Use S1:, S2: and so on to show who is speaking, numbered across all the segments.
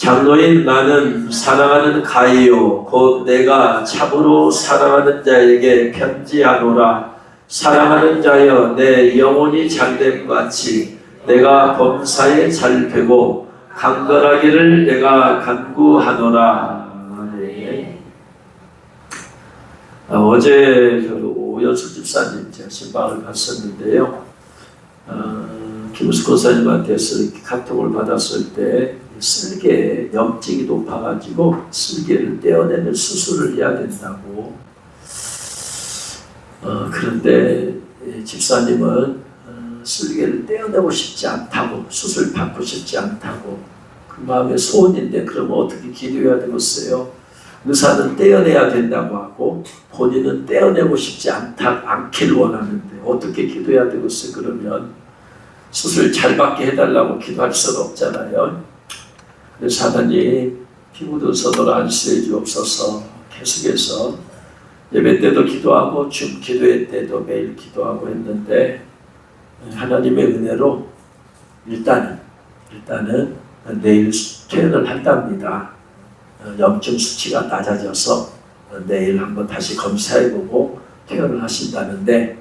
S1: 장로인 나는 사랑하는 가이요 곧 내가 참으로 사랑하는 자에게 편지하노라. 사랑하는 자여 내 영혼이 잘됨 같이 내가 범사에 잘 되고 강건하기를 내가 간구하노라. 네. 어제 오연수 집사님 제가 신방을 갔었는데요. 김우수 권사님한테서 이렇게 카톡을 받았을 때 쓸개 염증이 높아가지고 쓸개를 떼어내는 수술을 해야 된다고. 그런데 집사님은 쓸개를 떼어내고 싶지 않다고, 수술 받고 싶지 않다고, 그 마음의 소원인데 그러면 어떻게 기도해야 되겠어요? 의사는 떼어내야 된다고 하고 본인은 떼어내고 싶지 않길 원하는데 어떻게 기도해야 되겠어요? 그러면 수술 잘 받게 해달라고 기도할 수는 없잖아요. 그래서 하나님 피부도 서도록 안수해 주옵소서. 계속해서 예배 때도 기도하고 줌 기도회 때도 매일 기도하고 했는데 하나님의 은혜로 일단은 내일 퇴원을 한답니다. 염증 수치가 낮아져서 내일 한번 다시 검사해보고 퇴원을 하신다는데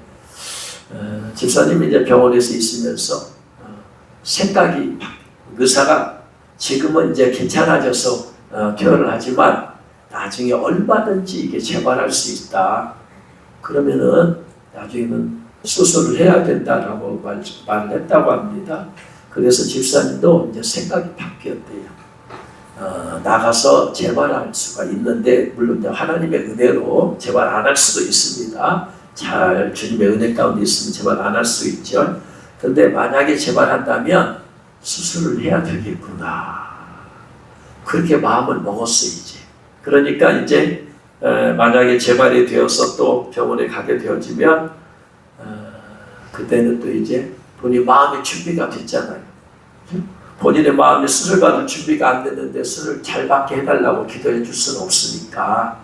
S1: 집사님이 이제 병원에서 있으면서 생각이 의사가 지금은 이제 괜찮아져서 퇴원을 하지만 나중에 얼마든지 이게 재발할 수 있다. 그러면은 나중에는 수술을 해야 된다라고 말을 했다고 합니다. 그래서 집사님도 이제 생각이 바뀌었대요. 나가서 재발할 수가 있는데 물론 이제 하나님의 은혜로 재발 안 할 수도 있습니다. 잘 주님의 은혜 가운데 있으면 재발 안 할 수 있죠. 그런데 만약에 재발한다면 수술을 해야 되겠구나. 그렇게 마음을 먹었어요 이제. 그러니까 이제 만약에 재발이 되어서 또 병원에 가게 되어지면 그때는 또 이제 본인 마음의 준비가 됐잖아요. 본인의 마음에 수술 받을 준비가 안 됐는데 수술 잘 받게 해달라고 기도해 줄 수는 없으니까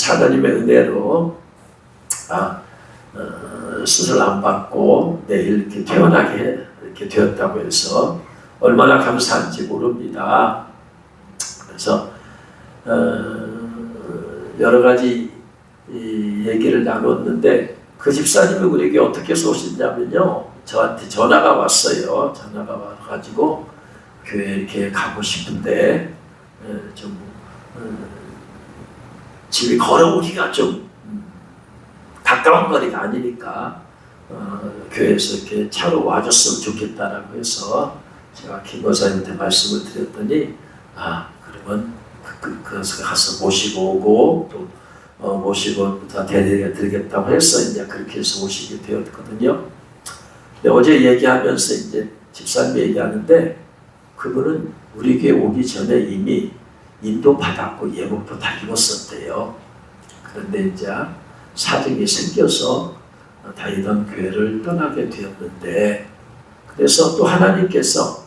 S1: 하나님의 은혜로 수술 안 받고 내일 이렇게 퇴원하게 이렇게 되었다고 해서 얼마나 감사한지 모릅니다. 그래서 여러 가지 얘기를 나눴는데 그 집사님이 우리에게 어떻게 쏘셨냐면요. 저한테 전화가 왔어요. 전화가 와가지고 교회 이렇게 가고 싶은데 좀 집이 걸어오기가 좀 가까운 거리가 아니니까 교회에서 이렇게 차로 와줬으면 좋겠다라고 해서 제가 김 권사님한테 말씀을 드렸더니 그러면 그래서 가서 모시고 오고 또 모시고 다 대드려 드리겠다고 해서 이제 그렇게 해서 오시게 되었거든요. 근데 어제 얘기하면서 이제 집사님 얘기하는데 그분은 우리 교회 오기 전에 이미 인도 받았고 예복도 다 입었었대요. 그런데 이제 사정이 생겨서 다니던 교회를 떠나게 되었는데 그래서 또 하나님께서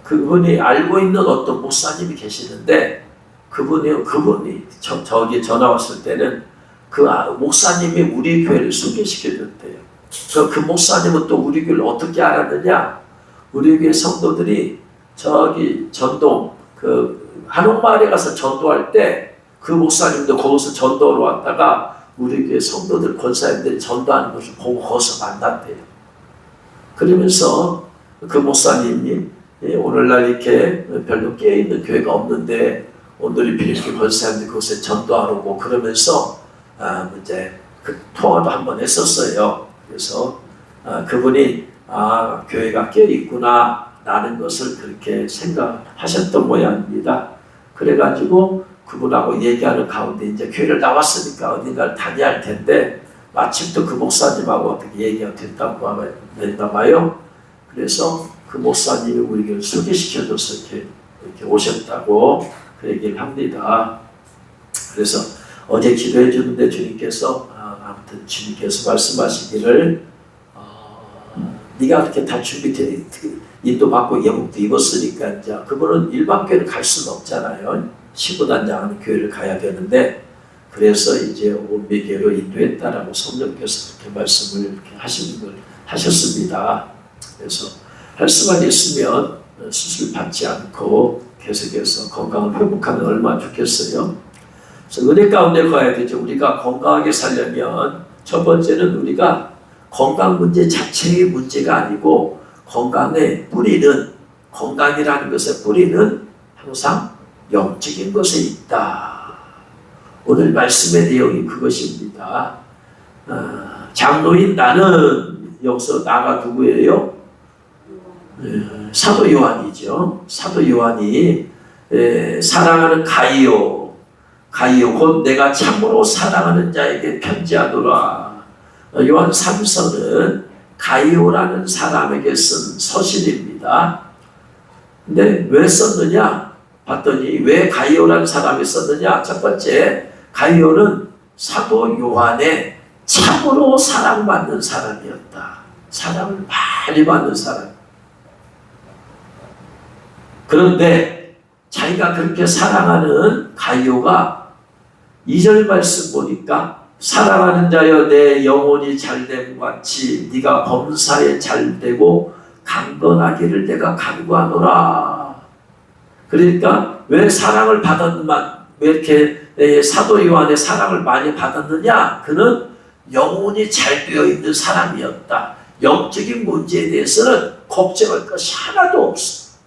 S1: 그분이 알고 있는 어떤 목사님이 계시는데 그분이 저기 전화 왔을 때는 그 목사님이 우리 교회를 소개시켜줬대요. 그 목사님은 또 우리 교회를 어떻게 알았느냐? 우리 교회 성도들이 저기 전동 그 한옥마을에 가서 전도할 때 그 목사님도 거기서 전도로 왔다가 우리 교회 성도들 권사님들이 전도하는 것을 보고 거기서 만났대요. 그러면서 그 목사님이 오늘날 이렇게 별로 깨어있는 교회가 없는데 오늘 이렇게 권사님들이 거기서 전도하러 오고 그러면서 이제 그 통화도 한번 했었어요. 그래서 그분이 교회가 깨어있구나 라는 것을 그렇게 생각하셨던 모양입니다. 그래가지고 그분하고 얘기하는 가운데 이제 교회를 나왔으니까 어딘가를 다녀야 할 텐데 마침 또 그 목사님하고 어떻게 얘기가 됐다고 했나 봐요. 그래서 그 목사님이 우리 교회를 소개시켜줘서 이렇게 오셨다고 그 얘기를 합니다. 그래서 어제 기도해 주는데 주님께서 아무튼 주님께서 말씀하시기를 네가 그렇게 다 준비돼 인도 받고 예복도 입었으니까 이제 그분은 일반 교회를 갈 수는 없잖아요. 15단장하는 교회를 가야 되는데 그래서 이제 온미교회로 인도했다라고 성령께서 그렇게 말씀을 이렇게 하셨습니다. 그래서 할 수만 있으면 수술 받지 않고 계속해서 건강을 회복하면 얼마나 좋겠어요. 그래서 은혜 가운데 가야 되죠. 우리가 건강하게 살려면 첫 번째는 우리가 건강 문제 자체의 문제가 아니고 건강의 뿌리는, 건강이라는 것의 뿌리는 항상 영적인 것에 있다. 오늘 말씀의 내용이 그것입니다. 장로인 나는, 여기서 나가 누구예요? 사도 요한이죠. 사도 요한이 사랑하는 가이오 곧 내가 참으로 사랑하는 자에게 편지하노라. 요한 3서는 가이오라는 사람에게 쓴 서신입니다. 근데 왜 썼느냐 봤더니, 왜 가이오라는 사람이 썼느냐. 첫 번째, 가이오는 사도 요한의 참으로 사랑받는 사람이었다. 사랑을 많이 받는 사람. 그런데 자기가 그렇게 사랑하는 가이오가 2절 말씀 보니까, 사랑하는 자여 내 영혼이 잘됨 같이 네가 범사에 잘되고 강건하기를 내가 간구하노라. 그러니까 왜 사랑을 왜 이렇게 사도 요한의 사랑을 많이 받았느냐? 그는 영혼이 잘 되어 있는 사람이었다. 영적인 문제에 대해서는 걱정할 것이 하나도 없어.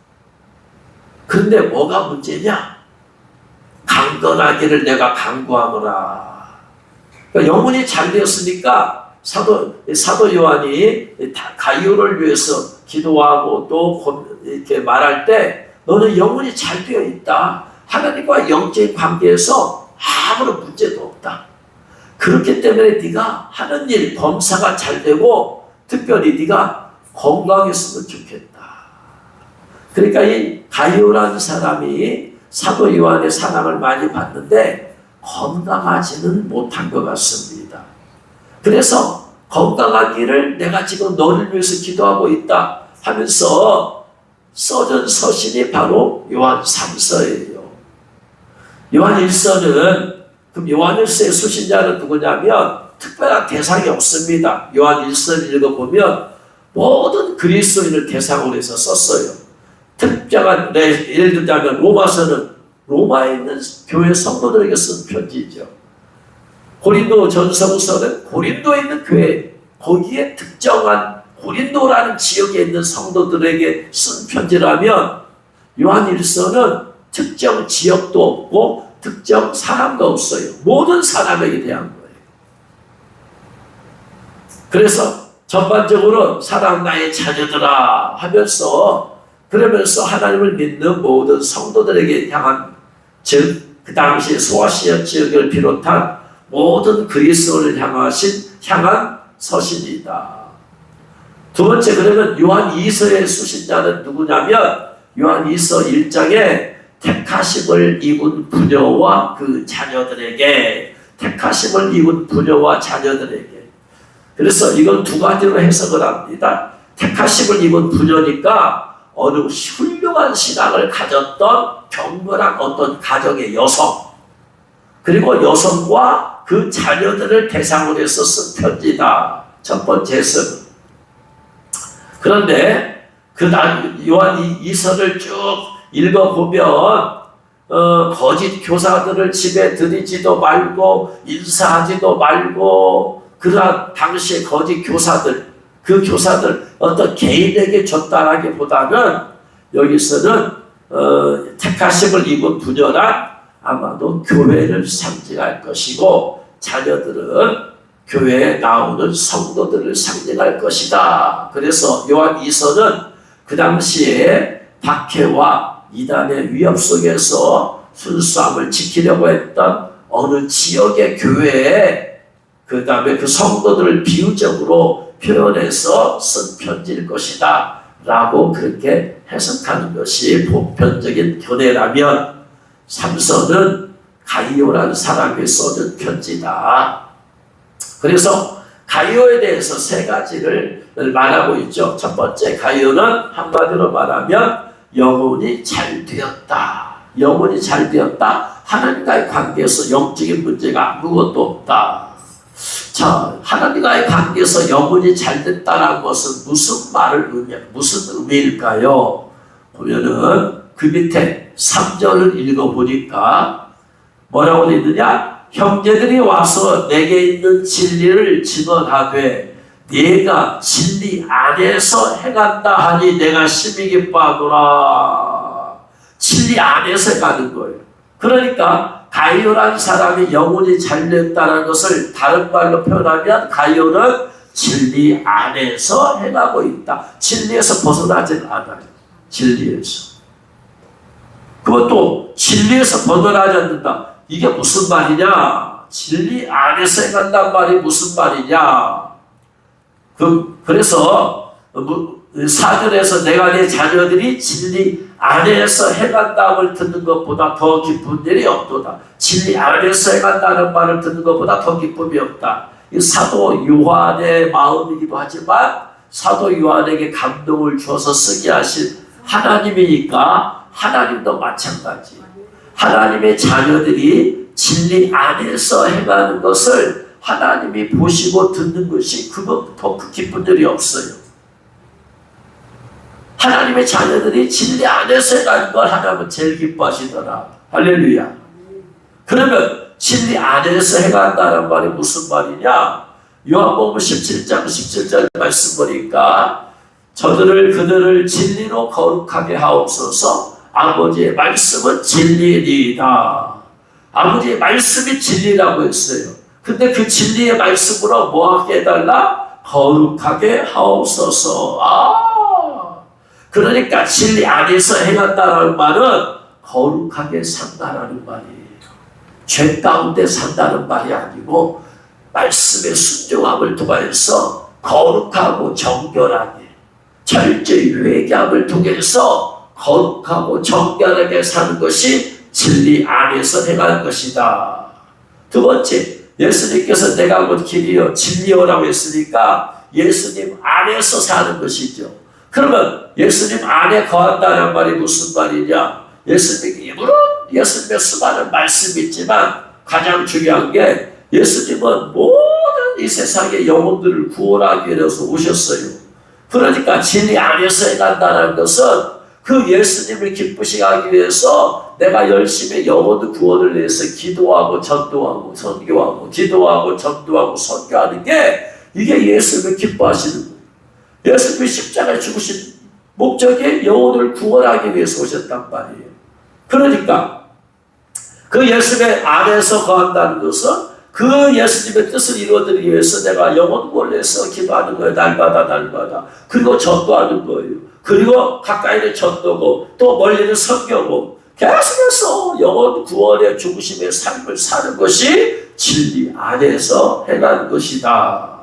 S1: 그런데 뭐가 문제냐? 강건하기를 내가 간구하노라. 그러니까 영혼이 잘 되었으니까 사도 요한이 가이오를 위해서 기도하고 또 이렇게 말할 때, 너는 영혼이 잘 되어 있다. 하나님과 영적인 관계에서 아무런 문제도 없다. 그렇기 때문에 네가 하는 일, 범사가 잘 되고 특별히 네가 건강했으면 좋겠다. 그러니까 이 가이오라는 사람이 사도 요한의 사랑을 많이 받는데 건강하지는 못한 것 같습니다. 그래서 건강하기를 내가 지금 너를 위해서 기도하고 있다 하면서 써준 서신이 바로 요한 3서예요. 요한 1서는, 그럼 요한 1서의 수신자는 누구냐면 특별한 대상이 없습니다. 요한 1서를 읽어보면 모든 그리스도인을 대상으로 해서 썼어요. 특별한, 예를 들자면 로마서는 로마에 있는 교회 성도들에게 쓴 편지죠. 고린도 전서서는 고린도에 있는 교회, 거기에 특정한 고린도라는 지역에 있는 성도들에게 쓴 편지라면, 요한 1서는 특정 지역도 없고 특정 사람도 없어요. 모든 사람에게 대한 거예요. 그래서 전반적으로 사랑 나의 자녀들아 하면서, 그러면서 하나님을 믿는 모든 성도들에게 향한, 즉 그 당시 소아시아 지역을 비롯한 모든 그리스도를 향한 서신이다. 두 번째, 그러면 요한 2서의 수신자는 누구냐면, 요한 2서 1장에 택하심을 입은 부녀와 그 자녀들에게, 택하심을 입은 부녀와 자녀들에게. 그래서 이건 두 가지로 해석을 합니다. 택하심을 입은 부녀니까 어느 훌륭한 신앙을 가졌던 경건한 어떤 가정의 여성, 그리고 여성과 그 자녀들을 대상으로 해서 쓴 편지다. 첫 번째 해석은. 그런데 그 요한 2서를 쭉 읽어보면 거짓 교사들을 집에 들이지도 말고 인사하지도 말고, 그러한 당시의 거짓 교사들, 그 교사들 어떤 개인에게 줬다라기보다는 여기서는 택하심을 입은 부녀란 아마도 교회를 상징할 것이고, 자녀들은 교회에 나오는 성도들을 상징할 것이다. 그래서 요한 2서는 그 당시에 박해와 이단의 위협 속에서 순수함을 지키려고 했던 어느 지역의 교회에, 그 다음에 그 성도들을 비유적으로 표현해서 쓴 편지일 것이다 라고 그렇게 해석하는 것이 보편적인 견해라면, 3서는 가이오라는 사람이 써준 편지다. 그래서 가이오에 대해서 세 가지를 말하고 있죠. 첫 번째, 가이오는 한마디로 말하면 영혼이 잘 되었다. 영혼이 잘 되었다. 하나님과의 관계에서 영적인 문제가 아무것도 없다. 자, 하나님과의 관계에서 영혼이 잘 됐다는 것은 무슨 의미일까요? 보면은 그 밑에 3절을 읽어보니까 뭐라고 되어 있느냐? 형제들이 와서 내게 있는 진리를 증언하되 네가 진리 안에서 행한다 하니 내가 심히 기뻐하노라. 진리 안에서 행하는 거예요. 그러니까 가이오라는 사람이 영혼이 잘됐다는 것을 다른 말로 표현하면 가이오는 진리 안에서 행하고 있다. 진리에서 벗어나지 않아요. 진리에서. 그것도 진리에서 벗어나지 않는다. 이게 무슨 말이냐? 진리 안에서 행한다는 말이 무슨 말이냐? 그래서 4절에서 내가 내 자녀들이 진리 안에서 행한다를 듣는 것보다 더 기쁜 일이 없도다. 진리 안에서 행한다는 말을 듣는 것보다 더 기쁨이 없다. 이 사도 요한의 마음이기도 하지만 사도 요한에게 감동을 주어서 쓰게 하신 하나님이니까 하나님도 마찬가지. 하나님의 자녀들이 진리 안에서 행하는 것을 하나님이 보시고 듣는 것이 그것부터 그 기쁜 일이 없어요. 하나님의 자녀들이 진리 안에서 행하는 걸 하나님은 제일 기뻐하시더라. 할렐루야. 그러면 진리 안에서 행한다는 말이 무슨 말이냐? 요한복음 17장 17절 말씀 보니까 저들을 그들을 진리로 거룩하게 하옵소서. 아버지의 말씀은 진리이다. 아버지의 말씀이 진리라고 했어요. 근데 그 진리의 말씀으로 뭐하게 해달라? 거룩하게 하옵소서. 그러니까 진리 안에서 행한다는 말은 거룩하게 산다라는 말이에요. 죄 가운데 산다는 말이 아니고 말씀의 순종함을 통해서 거룩하고 정결하게 철저히 회개함을 통해서 거룩하고 정결하게 사는 것이 진리 안에서 행하는 것이다. 두 번째, 예수님께서 내가 곧 길이요 진리요라고 했으니까 예수님 안에서 사는 것이죠. 그러면 예수님 안에 거한다는 말이 무슨 말이냐? 예수님이 물론 예수님의 수많은 말씀이 있지만 가장 중요한 게 예수님은 모든 이 세상의 영혼들을 구원하기 위해서 오셨어요. 그러니까 진리 안에서 행한다는 것은 그 예수님을 기쁘시게 하기 위해서 내가 열심히 영혼의 구원을 위해서 기도하고 전도하고 선교하고 기도하고 전도하고 선교하는 게 이게 예수님을 기뻐하시는 거예요. 예수님이 십자가에 죽으신 목적이 영혼을 구원하기 위해서 오셨단 말이에요. 그러니까 그 예수님의 안에서 거한다는 것은 그 예수님의 뜻을 이루어드리기 위해서 내가 영혼 구원을 위해서 기도하는 거예요. 날마다. 그리고 전도하는 거예요. 그리고 가까이는 전도고 또 멀리는 선교고 계속해서 영혼 구원의 중심의 삶을 사는 것이 진리 안에서 행하는 것이다.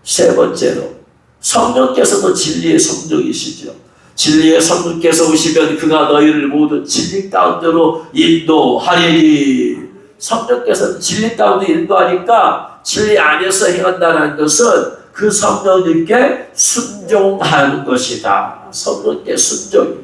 S1: 세 번째로 성령께서도 진리의 성령이시죠. 진리의 성령께서 오시면 그가 너희를 모두 진리 가운데로 인도하리니. 성령께서 진리 가운데 인도하니까 진리 안에서 행한다는 것은 그 성령님께 순종하는 것이다. 성령께 순종이.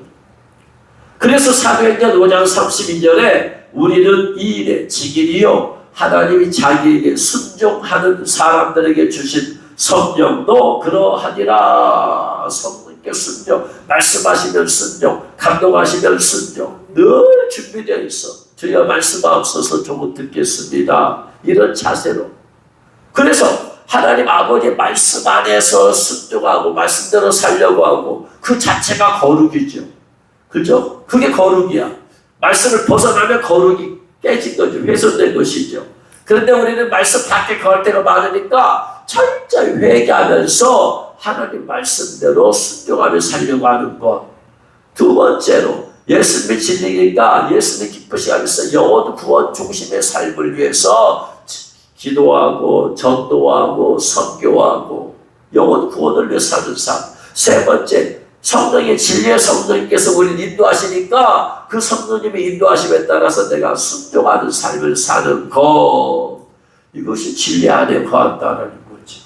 S1: 그래서 사도행전 5장 32절에 우리는 이 일의 직인이요 하나님이 자기에게 순종하는 사람들에게 주신 성령도 그러하니라. 성령께 순종, 말씀하시면 순종, 감동하시면 순종, 늘 준비되어 있어. 주여 말씀하옵소서 조금 듣겠습니다. 이런 자세로. 그래서 하나님 아버지의 말씀 안에서 순종하고 말씀대로 살려고 하고 그 자체가 거룩이죠. 그죠? 그게 거룩이야. 말씀을 벗어나면 거룩이 깨진 거죠. 훼손된 것이죠. 그런데 우리는 말씀 밖에 거할 때가 많으니까 철저히 회개하면서 하나님 말씀대로 순종하며 살려고 하는 것. 두 번째로 예수님의 진리니까 예수님 기쁘시게 하면서 영혼 구원 중심의 삶을 위해서 기도하고 전도하고 선교하고 영혼 구원을 위해 사는 삶. 세 번째, 성령의 진리의 성령님께서 우리를 인도하시니까 그 성령님의 인도하심에 따라서 내가 순종하는 삶을 사는 것. 이것이 진리 안에 거한다는 거지.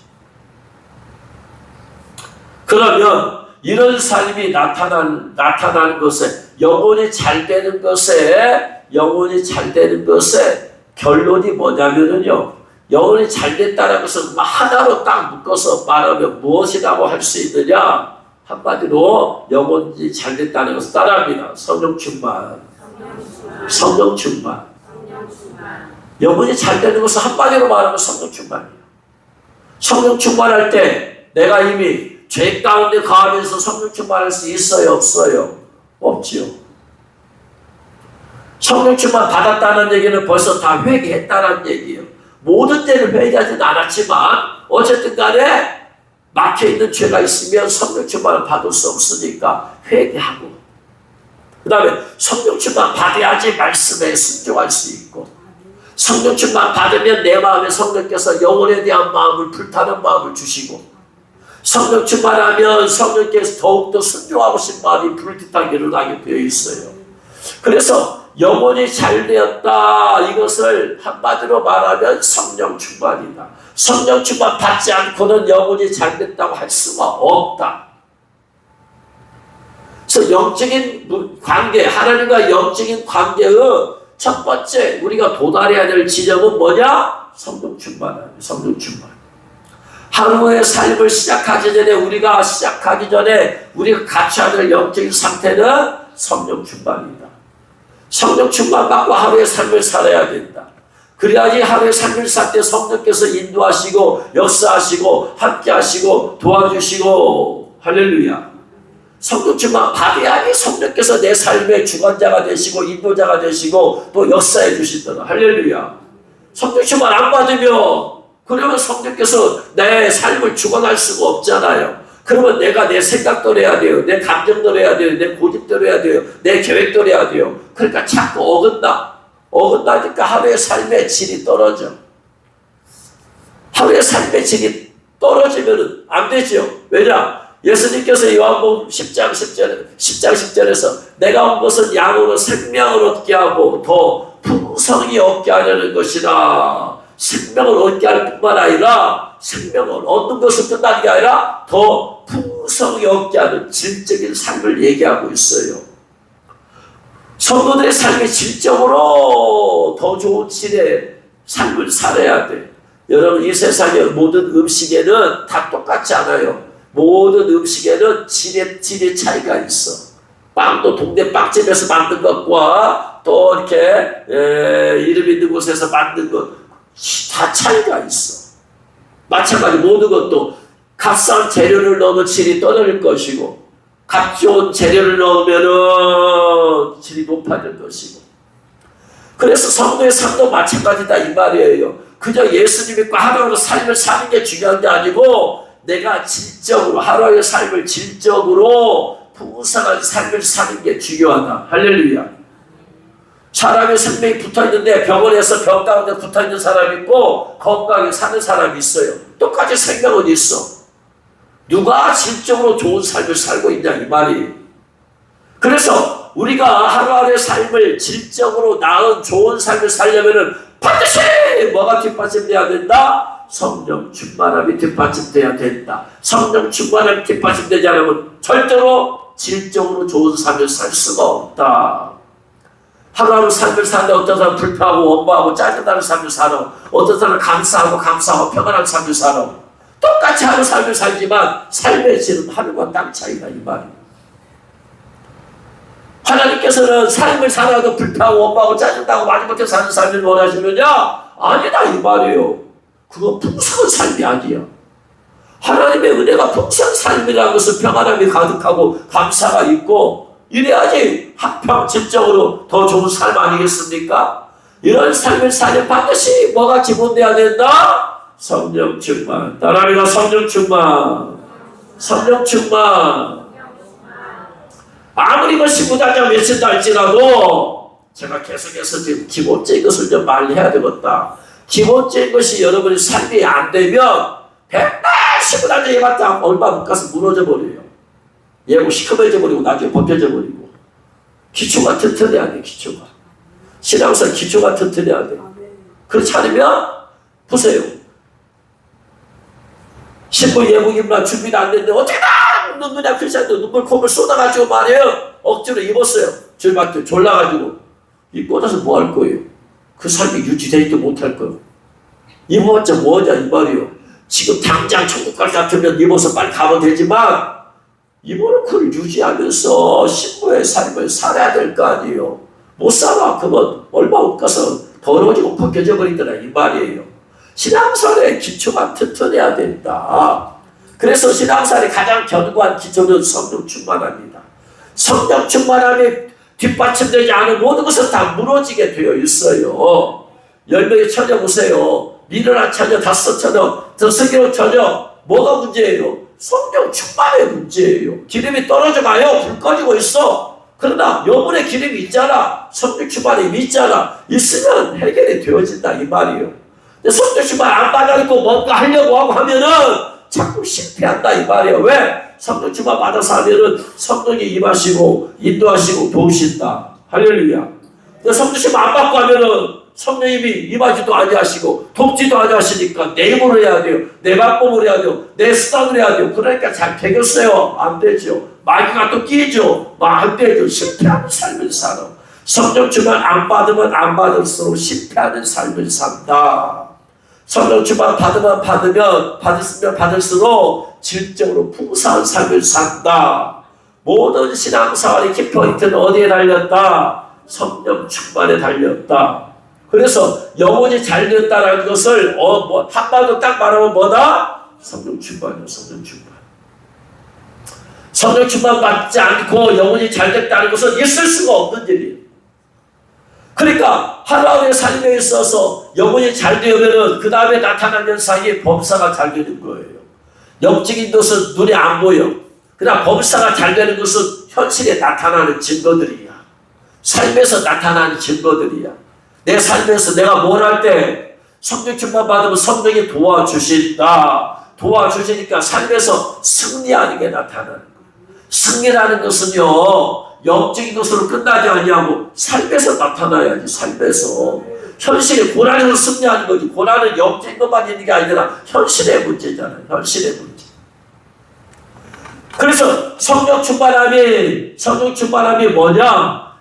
S1: 그러면 이런 삶이 나타나는 것에 영혼이 잘 되는 것에 결론이 뭐냐면은요. 영혼이 잘 됐다는 것은 하나로 딱 묶어서 말하면 무엇이라고 할 수 있느냐? 한마디로 영혼이 잘 됐다는 것을 따라합니다. 성령 충만. 성령 충만. 영혼이 잘 되는 것을 한마디로 말하면 성령 충만이에요. 성령 충만할 때 내가 이미 죄 가운데 거하면서 성령 충만할 수 있어요? 없어요? 없지요. 성령 충만 받았다는 얘기는 벌써 다 회개했다는 얘기예요. 모든 때는 회개하지는 않았지만 어쨌든 간에 막혀있는 죄가 있으면 성령 충만을 받을 수 없으니까 회개하고, 그 다음에 성령 충만 받아야지 말씀에 순종할 수 있고, 성령 충만 받으면 내 마음에 성령께서 영혼에 대한 마음을 불타는 마음을 주시고, 성령 충만하면 성령께서 더욱더 순종하고 싶은 마음이 불뜻하게 일어나게 되어 있어요. 그래서 영혼이 잘 되었다, 이것을 한마디로 말하면 성령 충만이다. 성령 충만 받지 않고는 영혼이 잘 됐다고 할 수가 없다. 그래서 영적인 관계, 하나님과 영적인 관계의 첫 번째 우리가 도달해야 될 지점은 뭐냐? 성령 충만이에요. 성령 충만. 하루의 삶을 시작하기 전에, 우리가 시작하기 전에 우리가 갖춰야 될 영적인 상태는 성령 충만이다. 성령 충만 받고 하루의 삶을 살아야 된다. 그래야지 하루의 삶을 살 때 성령께서 인도하시고 역사하시고 함께하시고 도와주시고, 할렐루야. 성령 충만 받아야지 성령께서 내 삶의 주관자가 되시고 인도자가 되시고 또 역사해 주시더라. 할렐루야. 성령 충만 안 받으면, 그러면 성령께서 내 삶을 주관할 수가 없잖아요. 그러면 내가 내 생각대로 해야 돼요. 내 감정대로 해야 돼요. 내 고집대로 해야 돼요. 내 계획대로 해야 돼요. 그러니까 자꾸 어긋나니까 하루의 삶의 질이 떨어져. 하루의 삶의 질이 떨어지면 안 되죠. 왜냐? 예수님께서 요한복음 10장 10절에서 내가 온 것은 양으로 생명을 얻게 하고 더 풍성히 얻게 하려는 것이라. 생명을 얻게 할 뿐만 아니라 생명을 얻는 것을 끝나는 게 아니라 더 풍성히 얻게 하는 질적인 삶을 얘기하고 있어요. 성도들의 삶이 질적으로 더 좋은 질의 삶을 살아야 돼. 여러분, 이 세상의 모든 음식에는 다 똑같지 않아요. 모든 음식에는 질의 차이가 있어. 빵도 동네 빵집에서 만든 것과 또 이렇게 이름 있는 곳에서 만든 것 다 차이가 있어. 마찬가지 모든 것도 값싼 재료를 넣으면 질이 떨어질 것이고, 값 좋은 재료를 넣으면 질이 높아질 것이고. 그래서 성도의 삶도 마찬가지다 이 말이에요. 그저 예수 믿고 하루하루 삶을 사는 게 중요한 게 아니고, 내가 질적으로 하루의 삶을 질적으로 풍성한 삶을 사는 게 중요하다. 할렐루야. 사람의 생명이 붙어있는데 병원에서 병 가운데 붙어있는 사람이 있고 건강하게 사는 사람이 있어요. 똑같이 생명은 있어. 누가 질적으로 좋은 삶을 살고 있냐 이 말이. 그래서 우리가 하루하루의 삶을 질적으로 나은 좋은 삶을 살려면은 반드시 뭐가 뒷받침돼야 된다? 성령 충만함이 뒷받침돼야 된다. 성령 충만함이 뒷받침되지 않으면 절대로 질적으로 좋은 삶을 살 수가 없다. 하루하루 삶을 사는데 어떤 사람은 불평하고 원망하고 짜증나는 삶을 살아. 어떤 사람은 감사하고 평안한 삶을 살아. 똑같이 하루 삶을 살지만 삶의 질은 하늘과 땅 차이다 이 말이에요. 하나님께서는 삶을 살아도 불평하고 원망하고 짜증나고 마지못해 사는 삶을 원하시느냐? 아니다 이 말이에요. 그건 풍성한 삶이 아니야. 하나님의 은혜가 풍성한 삶이라는 것은 평안함이 가득하고 감사가 있고, 이래야지 한평 질적으로 더 좋은 삶 아니겠습니까? 이런 삶을 살려 반드시 뭐가 기본돼야 된다? 성령 충만. 따라합니다. 성령 충만. 성령 충만. 아무리 신부단장 외친다 할지라도 제가 계속해서 지금 기본적인 것을 좀 말해야 되겠다. 기본적인 것이 여러분의 삶이 안 되면 맨날 신부단장 해봤자 얼마 못 가서 무너져 버려요. 예고 시커매져 버리고 나중에 벗겨져 버리고. 기초가 튼튼해야 돼. 기초가. 신앙생활 기초가 튼튼해야 돼. 그렇지 않으면 보세요. 신부 예복입니다. 준비도 안 됐는데 어떻게 다 눈물이 크리스찬도 눈물 콧물 쏟아가지고 말이에요. 억지로 입었어요. 줄밖에 졸라가지고. 이 꽂아서 뭐 할 거예요? 그 삶이 유지되지도 못할 거예요. 입어봤자 뭐냐 이 말이에요. 지금 당장 천국까지 같으면 입어서 빨리 가면 되지만 이모노크를 유지하면서 신부의 삶을 살아야 될 거 아니에요. 못 살아. 그건 얼마 못 가서 더러워지고 벗겨져 버리더라 이 말이에요. 신앙생활의 기초가 튼튼해야 된다. 그래서 신앙생활의 가장 견고한 기초는 성령 충만합니다. 성령 충만함이 뒷받침되지 않은 모든 것은 다 무너지게 되어 있어요. 10명의 처녀 보세요. 미련한 처녀, 5처녀, 더 슬기로운 처녀. 뭐가 문제예요? 성령 충만의 문제예요. 기름이 떨어져 가요. 불 꺼지고 있어. 그러나 여분의 기름이 있잖아. 성령 충만이 있잖아. 있으면 해결이 되어진다 이 말이에요. 근데 성령 충만 안 받아있고 뭔가 하려고 하고 하면은 자꾸 실패한다 이 말이에요. 왜? 성령 충만 받아서 하면은 성령이 임하시고 인도하시고 도우신다. 할렐루야. 근데 성령 충만 안 받고 하면은 성령님이 임하지도 아니하시고 돕지도 아니하시니까 내 힘으로 해야 돼요. 내 방법으로 해야 돼요. 내 수단으로 해야 돼요. 그러니까 잘 되겠어요? 안 되죠. 마귀가 또 끼죠. 안 되죠. 실패하는 삶을 살아. 성령 충만 안 받으면 안 받을수록 실패하는 삶을 산다. 성령 충만 받으면 받을수록 질적으로 풍성한 삶을 산다. 모든 신앙생활의 키포인트는 어디에 달렸다? 성령 충만에 달렸다. 그래서 영혼이 잘 됐다라는 것을 한마디로 딱 말하면 뭐다? 성령 충만이요. 성령 충만. 성령 충만 받지 않고 영혼이 잘 됐다는 것은 있을 수가 없는 일이에요. 그러니까 하루하루의 삶에 있어서 영혼이 잘 되면은 그 다음에 나타나는 현상이 범사가 잘 되는 거예요. 영적인 것은 눈에 안 보여. 그러나 범사가 잘 되는 것은 현실에 나타나는 증거들이야. 삶에서 나타나는 증거들이야. 내 삶에서 내가 뭘 할 때 성령 충만 받으면 성령이 도와주신다. 도와주시니까 삶에서 승리하는 게 나타나는 거예요. 승리라는 것은요, 영적인 것으로 끝나지 아니하고 삶에서 나타나야지. 삶에서. 현실의 고난에서 승리하는 거지. 고난은 영적인 것만 있는 게 아니라 현실의 문제잖아요. 현실의 문제. 그래서 성령 충만함이 뭐냐?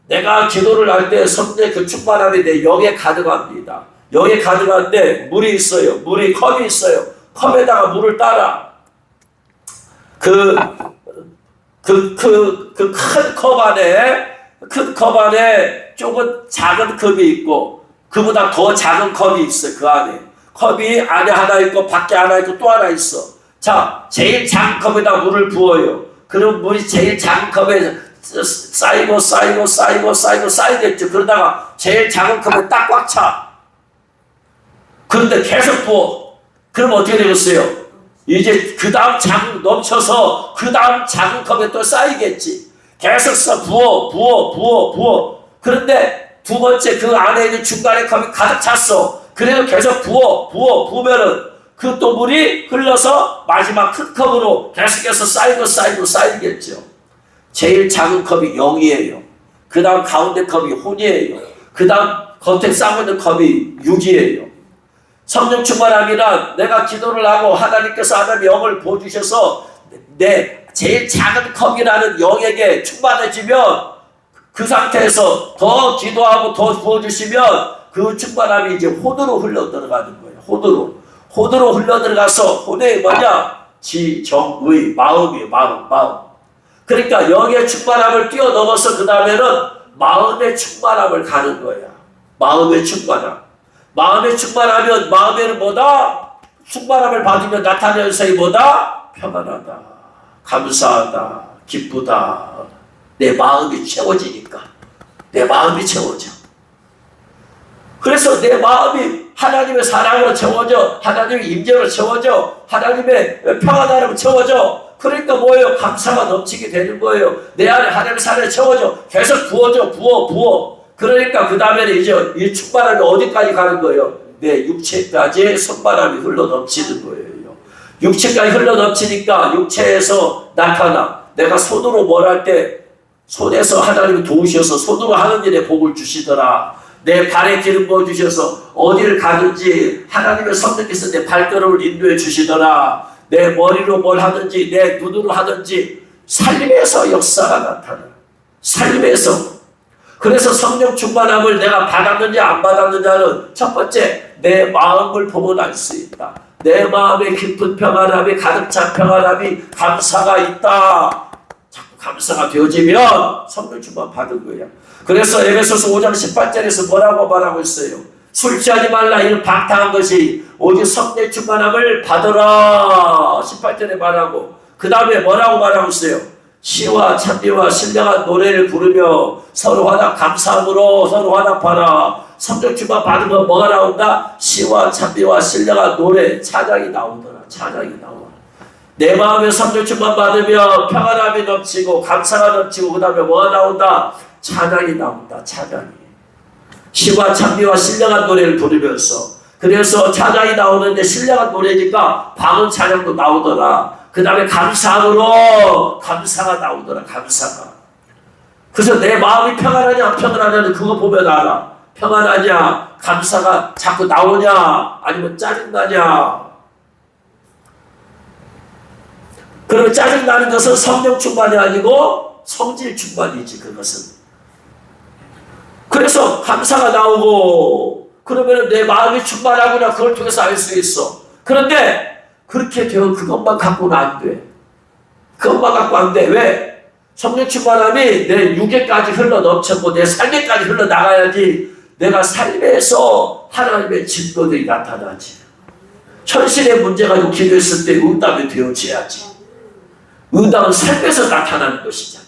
S1: 내가 기도를 할 때 성령의 그 충만함이 내 영에 가득합니다. 영에 가득한데 물이 있어요. 컵이 있어요. 컵에다가 물을 따라 큰 컵 안에 조금 작은 컵이 있고 그보다 더 작은 컵이 있어요. 그 안에 컵이 안에 하나 있고 밖에 하나 있고 또 하나 있어. 자, 제일 작은 컵에다 물을 부어요. 그럼 물이 제일 작은 컵에 쌓이겠죠. 그러다가 제일 작은 컵에 딱 꽉 차. 그런데 계속 부어. 그럼 어떻게 되겠어요? 이제 그 다음 작은 넘쳐서 그 다음 작은 컵에 또 쌓이겠지. 계속 부어. 그런데 두 번째 그 안에 있는 중간에 컵이 가득 찼어. 그래서 계속 부으면은 그 또 물이 흘러서 마지막 큰 컵으로 계속해서 쌓이겠죠. 제일 작은 컵이 0이에요. 그 다음 가운데 컵이 혼이에요. 그 다음 겉에 싸고 있는 컵이 6이에요. 성령 충만함이란 내가 기도를 하고 하나님께서 하나님의 영을 부어주셔서 내 제일 작은 컵이라는 영에게 충만해지면 그 상태에서 더 기도하고 더 부어주시면 그 충만함이 이제 혼으로 흘러 들어가는 거예요. 혼으로 흘러 들어가서 혼의 뭐냐? 지정의 마음이에요. 마음. 그러니까 영의 충만함을 뛰어넘어서 그 다음에는 마음의 충만함을 가는 거야. 마음의 충만함. 마음의 충만하면 마음에는 뭐다? 충만함을 받으면 나타나는 현상이 뭐다? 평안하다. 감사하다. 기쁘다. 내 마음이 채워지니까. 내 마음이 채워져. 그래서 내 마음이 하나님의 사랑으로 채워져. 하나님의 임재로 채워져. 하나님의 평안함으로 채워져. 그러니까 뭐예요? 감사가 넘치게 되는 거예요. 내 안에 하나님의 사랑이 채워져. 계속 부어. 그러니까 그 다음에는 이제 이 충만함이 어디까지 가는 거예요? 내 육체까지 성만함이 흘러 넘치는 거예요. 육체까지 흘러 넘치니까 육체에서 나타나. 내가 손으로 뭘 할 때 손에서 하나님이 도우셔서 손으로 하는 일에 복을 주시더라. 내 발에 기름 부어주셔서 어디를 가든지 하나님의 성령께서 내 발걸음을 인도해 주시더라. 내 머리로 뭘 하든지 내 눈으로 하든지 삶에서 역사가 나타나. 삶에서. 그래서 성령 충만함을 내가 받았느냐 안 받았느냐는 첫 번째 내 마음을 보면 알 수 있다. 내 마음에 깊은 평안함이 가득 찬 평안함이 감사가 있다. 자꾸 감사가 되어지면 성령 충만 받은 거야. 그래서 에베소서 5장 18절에서 뭐라고 말하고 있어요? 술 취하지 말라. 이는 방탕한 것이 오직 성령 충만함을 받으라. 18절에 말하고 그 다음에 뭐라고 말하고 있어요? 시와 찬미와 신령한 노래를 부르며 서로 화답 감사함으로 서로 화답하라. 성령 충만 받으면 뭐가 나온다? 시와 찬미와 신령한 노래 찬양이 나오더라. 찬양이 나와. 내 마음에 성령 충만 받으면 평안함이 넘치고 감사가 넘치고 그 다음에 뭐가 나온다? 찬양이 나온다. 찬양이. 시와 찬미와 신령한 노래를 부르면서 그래서 찬양이 나오는데 신령한 노래니까 방언 찬양도 나오더라. 그 다음에 감사함으로 감사가 나오더라. 감사가. 그래서 내 마음이 평안하냐 안 평안하냐는 그거 보면 알아. 평안하냐 감사가 자꾸 나오냐 아니면 짜증나냐. 그러면 짜증나는 것은 성령 충만이 아니고 성질 충만이지. 그것은. 그래서 감사가 나오고 그러면 내 마음이 충만하구나. 그걸 통해서 알 수 있어. 그런데 그렇게 되어 그것만 갖고는 안 돼. 그것만 갖고 안 돼. 왜? 성령 충만함이 내 육에까지 흘러 넘쳤고 내 삶에까지 흘러 나가야지 내가 삶에서 하나님의 증거들이 나타나지. 현실의 문제 가지고 기도했을 때 응답이 되어져야지. 응답은 삶에서 나타나는 것이잖아.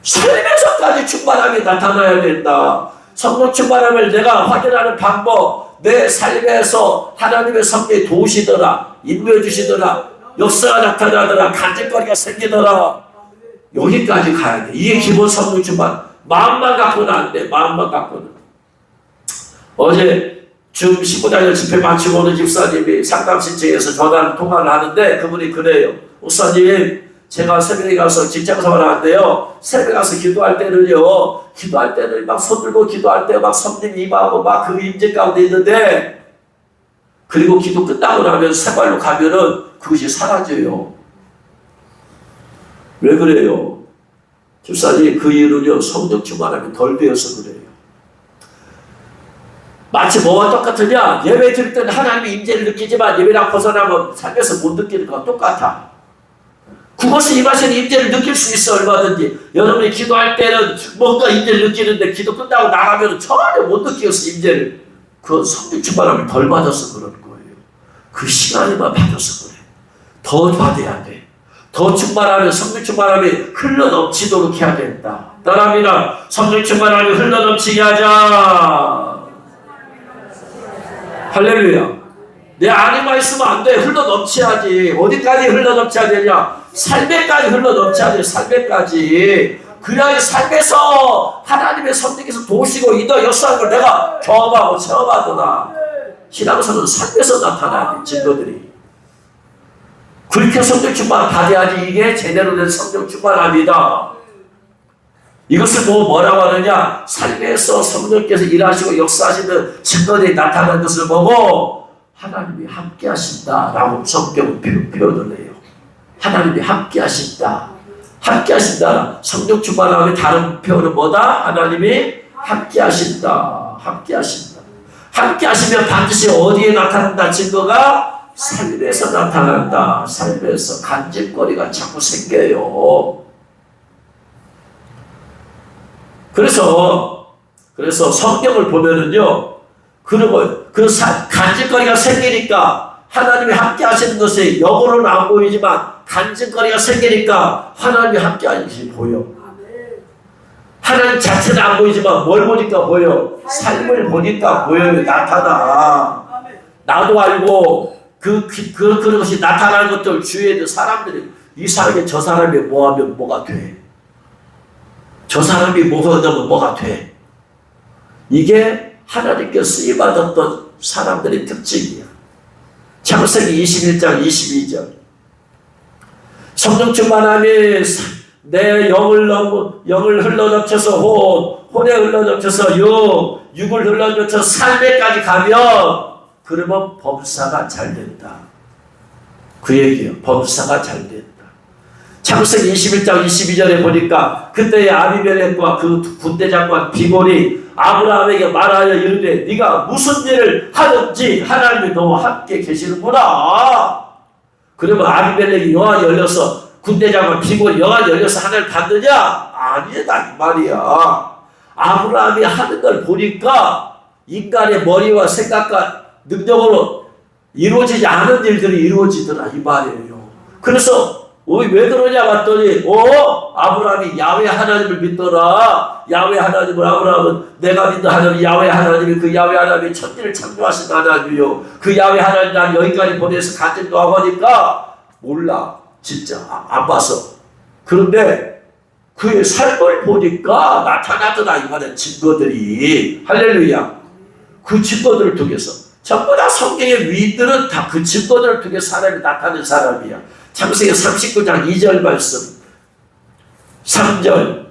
S1: 삶에서까지 충만함이 나타나야 된다. 성령 충만함을 내가 확인하는 방법, 내 삶에서 하나님의 성령이 도우시더라, 인도해 주시더라, 역사가 나타나더라, 간증거리가 생기더라. 여기까지 가야 돼. 이게 기본 성령 충만. 마음만 갖고는 안 돼. 마음만 갖고는. 어제 줌 19단열 집회 마치고 오는 집사님이 상담 신청해서 전화를 통화를 하는데 그분이 그래요. 목사님, 제가 새벽에 가서 직장생활을 하는데요. 새벽에 가서 기도할 때는 막 손들고 기도할 때 막 성령 임하고 막 그 임재 가운데 있는데 그리고 기도 끝나고 나면 생활로 가면은 그것이 사라져요. 왜 그래요? 집사님, 그 이유는요, 성령 충만함이 덜 되어서 그래요. 마치 뭐와 똑같으냐? 예배 드릴 때는 하나님의 임재를 느끼지만 예배랑 벗어나면 삶에서 못 느끼는 거와 똑같아. 그것을 임하시는 임재를 느낄 수 있어. 얼마든지. 여러분이 기도할 때는 뭔가 임재를 느끼는데 기도 끝나고 나가면 전혀 못 느끼겠어. 임재를. 그건 성령 충만함을 덜 받아서 그런 거예요. 그 시간에만 받아서 그래. 더 받아야 돼. 더 충만하면 성령 충만함이 흘러넘치도록 해야 된다. 따라합니다. 성령 충만함이 흘러넘치게 하자. 할렐루야. 내 안에만 있으면 안 돼. 흘러넘쳐야지. 어디까지 흘러넘쳐야 되냐? 삶에까지 흘러넘쳐야 돼. 삶에까지. 그래야 삶에서 하나님의 성령께서 도우시고 인도 역사하는 걸 내가 경험하고 체험하더라. 신앙생활은 삶에서 나타나는 증거들이. 그렇게 성령 충만 받아야지 이게 제대로 된 성령 충만함이다. 이것을 뭐라고 하느냐? 삶에서 성령께서 일하시고 역사하시는 증거들이 나타나는 것을 보고 하나님이 함께 하신다라고 성경은 표현을 해요. 하나님이 함께 하신다. 함께 하신다. 성령 충만함의 다른 표현은 뭐다? 하나님이 함께 하신다. 함께 하신다. 함께 하시면 반드시 어디에 나타난다? 증거가 삶에서 나타난다. 삶에서 간증거리가 자꾸 생겨요. 그래서 성경을 보면은요, 간증거리가 생기니까 하나님이 함께 하시는 것이 영으로는 안 보이지만 간증거리가 생기니까 하나님이 함께 하는 것이 보여. 하나님 자체는 안 보이지만 뭘 보니까 보여? 삶을 보니까 보여요. 나타나. 나도 알고 그런 것이 나타나는 것들 주위에 있는 사람들이 이 사람이 저 사람이 뭐 하면 뭐가 돼? 저 사람이 뭐가 하면 뭐가 돼? 이게 하나님께 쓰임받았던 사람들의 특징이야. 창세기 21장 22절. 성령 충만함이 내 영을 흘러넘쳐서 혼에 흘러넘쳐서 육을 흘러넘쳐서 삶에까지 가면 그러면 범사가 잘 된다. 그 얘기예요. 범사가 잘 된다. 창세기 21장 22절에 보니까 그때의 아비멜렉과 그 군대 장관 비골이 아브라함에게 말하여 이르되 네가 무슨 일을 하든지 하나님이 너와 함께 계시는구나. 그러면 아비멜렉이 영화 열려서 군대 장관 비골이 영화 열려서 하나님을 받느냐? 아니다 이 말이야. 아브라함이 하는 걸 보니까 인간의 머리와 생각과 능력으로 이루어지지 않은 일들이 이루어지더라 이 말이에요. 그래서 왜 그러냐 봤더니 아브라함이 야훼 하나님을 믿더라. 야훼 하나님을 아브라함은 내가 믿는 하나님 야훼 하나님이 그 야훼 하나님이 천지를 창조하신 하나님이요 그 야훼 하나님 난 여기까지 보내서 간증도 하고 하니까 몰라 진짜 안 봐서. 그런데 그의 삶을 보니까 나타나더라 이 말의 증거들이. 할렐루야. 그 증거들을 통해서 전부 다 성경의 위인들은 다 그 증거들을 통해 사람이 나타낸 사람이야. 창세기 39장 2절 말씀 3절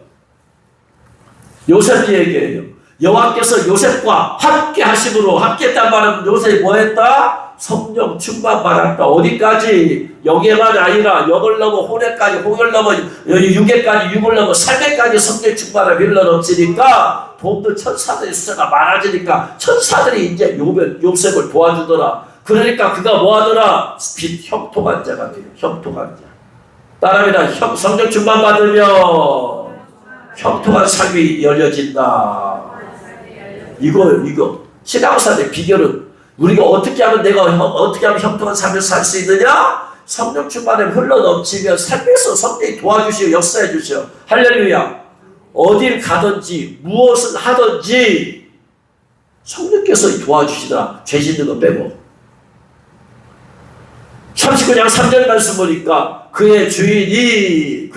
S1: 요셉 얘기예요. 여호와께서 요셉과 함께 하심으로 함께 했단 말은 요셉이 뭐 했다? 성령 충만 받았다. 어디까지? 영예만 아니라 영을 넘어 혼에까지 홍을 넘어 육에까지 육을 넘어 삶에까지 성령 충만을 흘러넘치니까 돕는 천사들의 숫자가 많아지니까 천사들이 이제 요셉을 도와주더라. 그러니까 그가 뭐하더라? 형통한 자가 돼요. 형통한 자. 따라합니다. 성령 충만 받으면 형통한 삶이 열려진다. 이거 신앙생활의 비결은 우리가 어떻게 하면 형통한 삶을 살 수 있느냐? 성령 충만에 흘러넘치면 삶에서 성령이 도와주시고 역사해 주셔. 할렐루야. 어딜 가든지 무엇을 하든지 성령께서 도와주시더라. 죄 짓는 거 빼고. 39장 3절 말씀 보니까 그의 주인이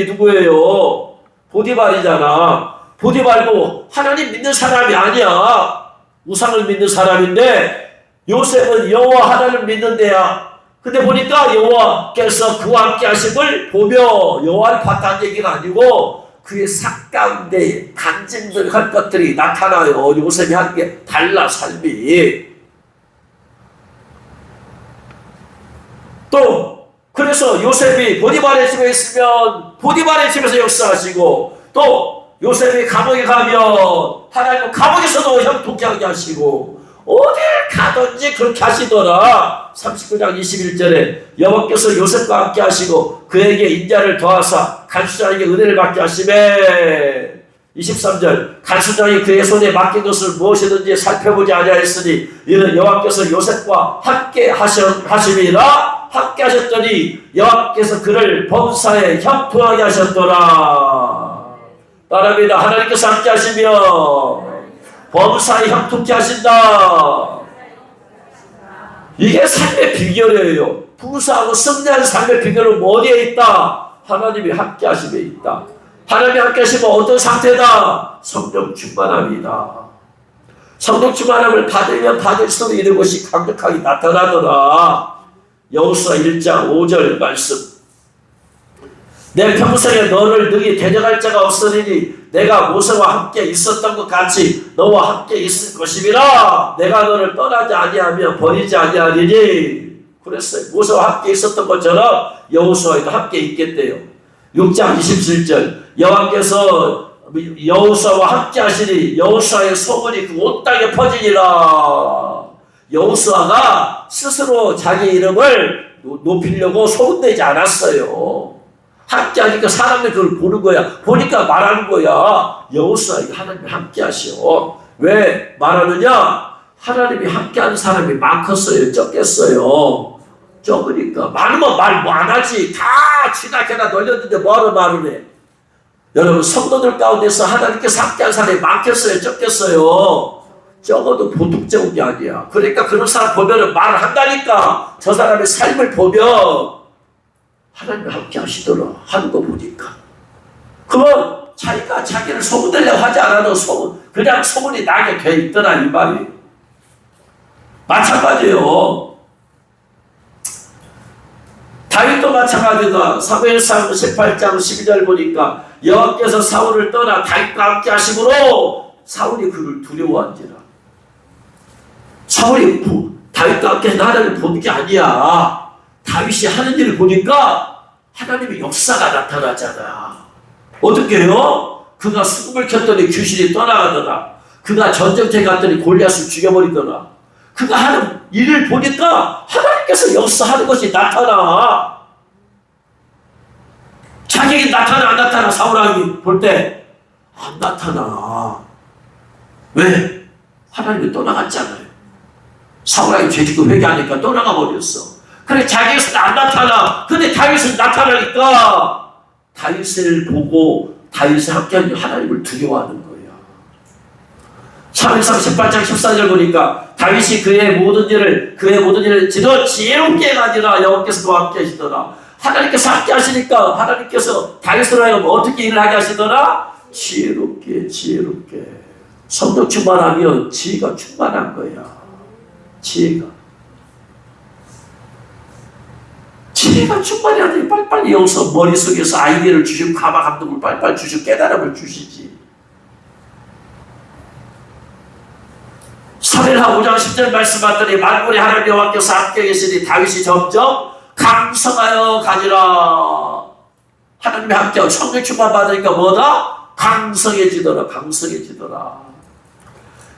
S1: 누구예요? 보디발이잖아. 보디발도 하나님 믿는 사람이 아니야. 우상을 믿는 사람인데 요셉은 여호와 하나님을 믿는 데야. 근데 보니까 여호와께서 그와 함께 하심을 보며 여호와를 봤다는 얘기가 아니고 그의 삭 가운데 간증들 할 것들이 나타나요. 요셉이 하는 게 달라 삶이. 또 그래서 요셉이 보디발의 집에 있으면 보디발의 집에서 역사하시고 또 요셉이 감옥에 가면 하나님은 감옥에서도 형통케 하게 하시고 어딜 가든지 그렇게 하시더라. 39장 21절에 여호와께서 요셉과 함께 하시고 그에게 인자를 더하사 간수장에게 은혜를 받게 하시매 23절 간수장이 그의 손에 맡긴 것을 무엇이든지 살펴보지 아니하였으니 이는 여호와께서 요셉과 함께 하심이라. 함께 하셨더니 여호와께서 그를 범사에 형통하게 하셨더라. 따라합니다. 하나님께서 함께 하시며 범사에 형통케 하신다. 이게 삶의 비결이에요. 부수하고 승리하는 삶의 비결은 어디에 있다? 하나님이 함께 하심에 있다. 하나님이 함께 하시면 어떤 상태다? 성령 충만함이다. 성령 충만함을 받으면 받을수록 이런 것이 강력하게 나타나더라. 여호수아 1장 5절 말씀. 내 평생에 너를 능히 대적할 자가 없으리니 내가 모세와 함께 있었던 것 같이 너와 함께 있을 것임이라. 내가 너를 떠나지 아니하며 버리지 아니하리니. 그랬어요. 모세와 함께 있었던 것처럼 여호수아에도 함께 있겠대요. 6장 27절 여호와께서 여호수아와 함께 하시니 여호수아의 소문이 그 온 땅에 퍼지니라. 여호수아가 스스로 자기 이름을 높이려고 소문내지 않았어요. 함께 하니까 사람들이 그걸 보는 거야. 보니까 말하는 거야. 여호수아 하나님이 함께 하시오. 왜 말하느냐? 하나님이 함께 하는 사람이 많겠어요? 적겠어요? 적으니까. 많으면 말 뭐 안 하지. 다 지나게나 널렸는데 뭐하러 말을 해? 여러분 성도들 가운데서 하나님께서 함께 하는 사람이 많겠어요? 적겠어요? 적어도 보통 적은 게 아니야. 그러니까 그런 사람 보면 말을 한다니까. 저 사람의 삶을 보면 하나님이 함께 하시더라. 하는 거 보니까. 그건 자기가 자기를 소문내려고 하지 않아도 그냥 소문이 나게 돼 있더라 이 말이. 마찬가지예요. 다윗도 마찬가지다. 사무엘상 18장 12절 보니까 여호와께서 사울을 떠나 다윗과 함께 하심으로 사울이 그를 두려워한지라. 사울이 다윗과 함께 하나님을 보는 게 아니야. 다윗이 하는 일을 보니까 하나님의 역사가 나타나잖아. 어떻게 해요? 그가 수금을 켰더니 귀신이 떠나가더라. 그가 전쟁터에 갔더니 골리앗을 죽여버리더라. 그가 하는 일을 보니까 하나님께서 역사하는 것이 나타나. 자기에게 나타나 안 나타나? 사울왕이 볼 때 안 나타나. 왜? 하나님이 떠나갔잖아요. 사울왕이 죄짓고 회개하니까 떠나가 버렸어. 그래 자기에서는 안 나타나. 근데 다윗은 나타나니까 다윗을 보고 다윗을 함께하는 하나님을 두려워하는 거야. 사무엘상 18장 14절 보니까 다윗이 그의 모든 일을 지혜롭게 하니라 여호와께서 그와 함께 하시더라. 하나님께서 함께 하시니까 하나님께서 다윗으로 하여금 어떻게 일을 하게 하시더라? 지혜롭게. 성령 충만하면 지혜가 충만한 거야. 지혜가 충만해야 돼. 빨리빨리 여기서 머릿속에서 아이디어를 주시고 가마 감독을 빨리빨리 주시고 깨달음을 주시지. 사무엘하 5장 10절 말씀하더니 만군의 하나님 여호와께서 함께 계시니 다윗이 점점 강성하여 가니라. 하나님이 함께하고 성령 충만 받으니까 뭐다? 강성해지더라.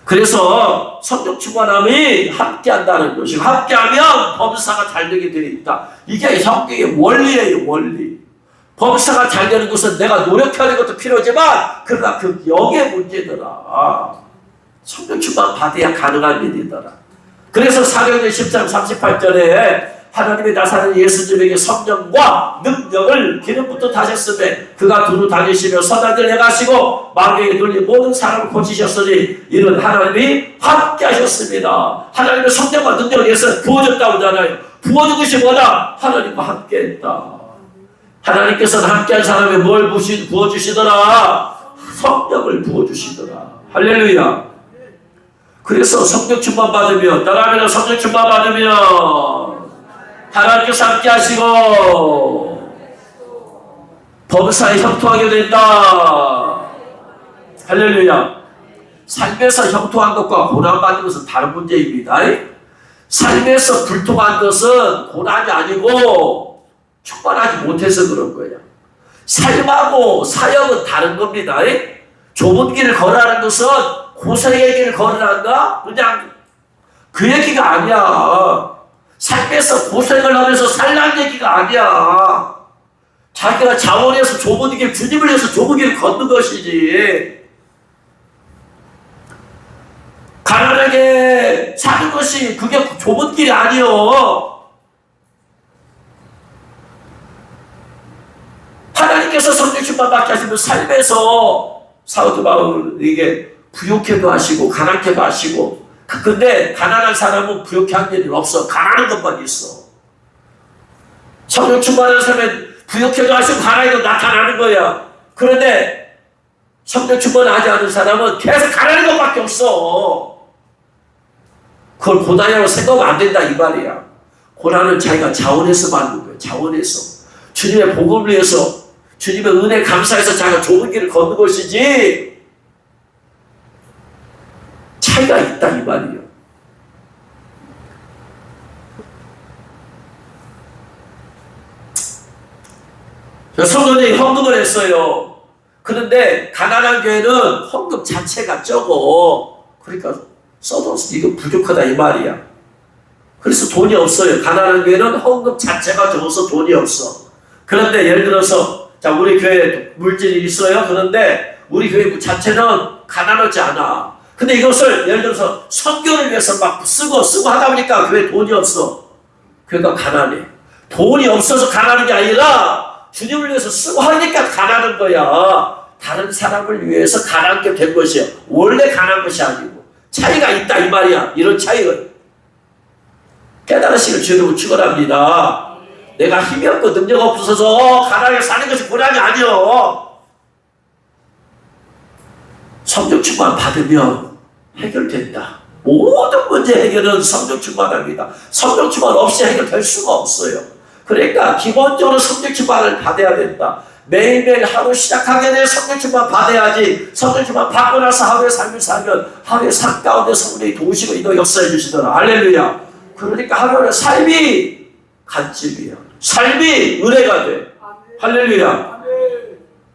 S1: 그래서 성령 충만함이 함께한다는 것이고 함께하면 범사가 잘 되게 되어 있다. 이게 성경의 원리예요. 원리. 범사가 잘 되는 것은 내가 노력하는 것도 필요하지만 그러나 그 영의 문제더라. 성령 충만 받아야 가능한 일이더라. 그래서 사도행전 10장 38절에 하나님의 나사렛 예수님에게 성령과 능력을 기름부터 다셨으며 그가 두루 다니시며 선한을 행하시고 마귀에게 눌린 모든 사람을 고치셨으니 이는 하나님이 함께 하셨습니다. 하나님의 성령과 능력을 위해서 부어줬다고 하잖아요. 부어준 것이 뭐다? 하나님과 함께 했다. 하나님께서는 함께한 사람에 뭘 부어주시더라? 성령을 부어주시더라. 할렐루야. 그래서 성령 충만 받으면 따라하면 성령 충만 받으면 하나님께서 함께 하시고 범사에 형통하게 된다. 할렐루야. 삶에서 형통한 것과 고난받는 것은 다른 문제입니다. 삶에서 불통한 것은 고난이 아니고 충만하지 못해서 그런 거예요. 삶하고 사역은 다른 겁니다. 좁은 길을 걸어가는 것은 고생의 길을 걸어간다? 그냥 그 얘기가 아니야. 삶에서 고생을 하면서 살라는 얘기가 아니야. 자기가 자원해서 좁은 길, 주님을 위해서 좁은 길을 걷는 것이지. 가난하게 사는 것이 그게 좁은 길이 아니요. 하나님께서 성령 충만 받게 하시면 삶에서 사도 바울에게 부욕해도 하시고 가난케도 하시고 근데 가난한 사람은 부욕해 한 일은 없어. 가난한 것만 있어. 성령 충만한 사람은 부욕해도 하시고 가난해도 나타나는 거야. 그런데 성령 충만하지 않은 사람은 계속 가난한 것밖에 없어. 그걸 고난이라고 생각하면 안 된다 이 말이야. 고난은 자기가 자원해서 받는 거야. 자원해서. 주님의 복음을 위해서 주님의 은혜 감사해서 자기가 좁은 길을 걷는 것이지 차이가 있다 이 말이에요. 성도들이 헌금을 했어요. 그런데 가난한 교회는 헌금 자체가 적어. 그러니까 써도 이거 부족하다 이 말이야. 그래서 돈이 없어요. 가난한 교회는 헌금 자체가 적어서 돈이 없어. 그런데 예를 들어서 자 우리 교회에 물질이 있어요. 그런데 우리 교회 자체는 가난하지 않아. 근데 이것을 예를 들어서 선교를 위해서 막 쓰고 하다 보니까 교회에 돈이 없어. 그러니까 가난해. 돈이 없어서 가난한 게 아니라 주님을 위해서 쓰고 하니까 가난한 거야. 다른 사람을 위해서 가난하게 된 것이야. 원래 가난한 것이 아니고. 차이가 있다 이 말이야. 이런 차이를 깨달으시길 주님으로 축원합니다. 내가 힘이 없고 능력 없어서 가난하게 사는 것이 고난이 아니요. 성령 충만 받으면 해결된다. 모든 문제 해결은 성령 충만합니다. 성령 충만 없이 해결될 수가 없어요. 그러니까 기본적으로 성령 충만을 받아야 된다. 매일매일 하루 시작하게 되면 성령 충만 받아야지. 성령 충만 받고 나서 하루의 삶을 살면 하루의 삶 가운데 성령이 도우시고 인도 역사해 주시더라. 할렐루야. 그러니까 하루의 삶이 간증이야. 삶이 은혜가 돼. 할렐루야.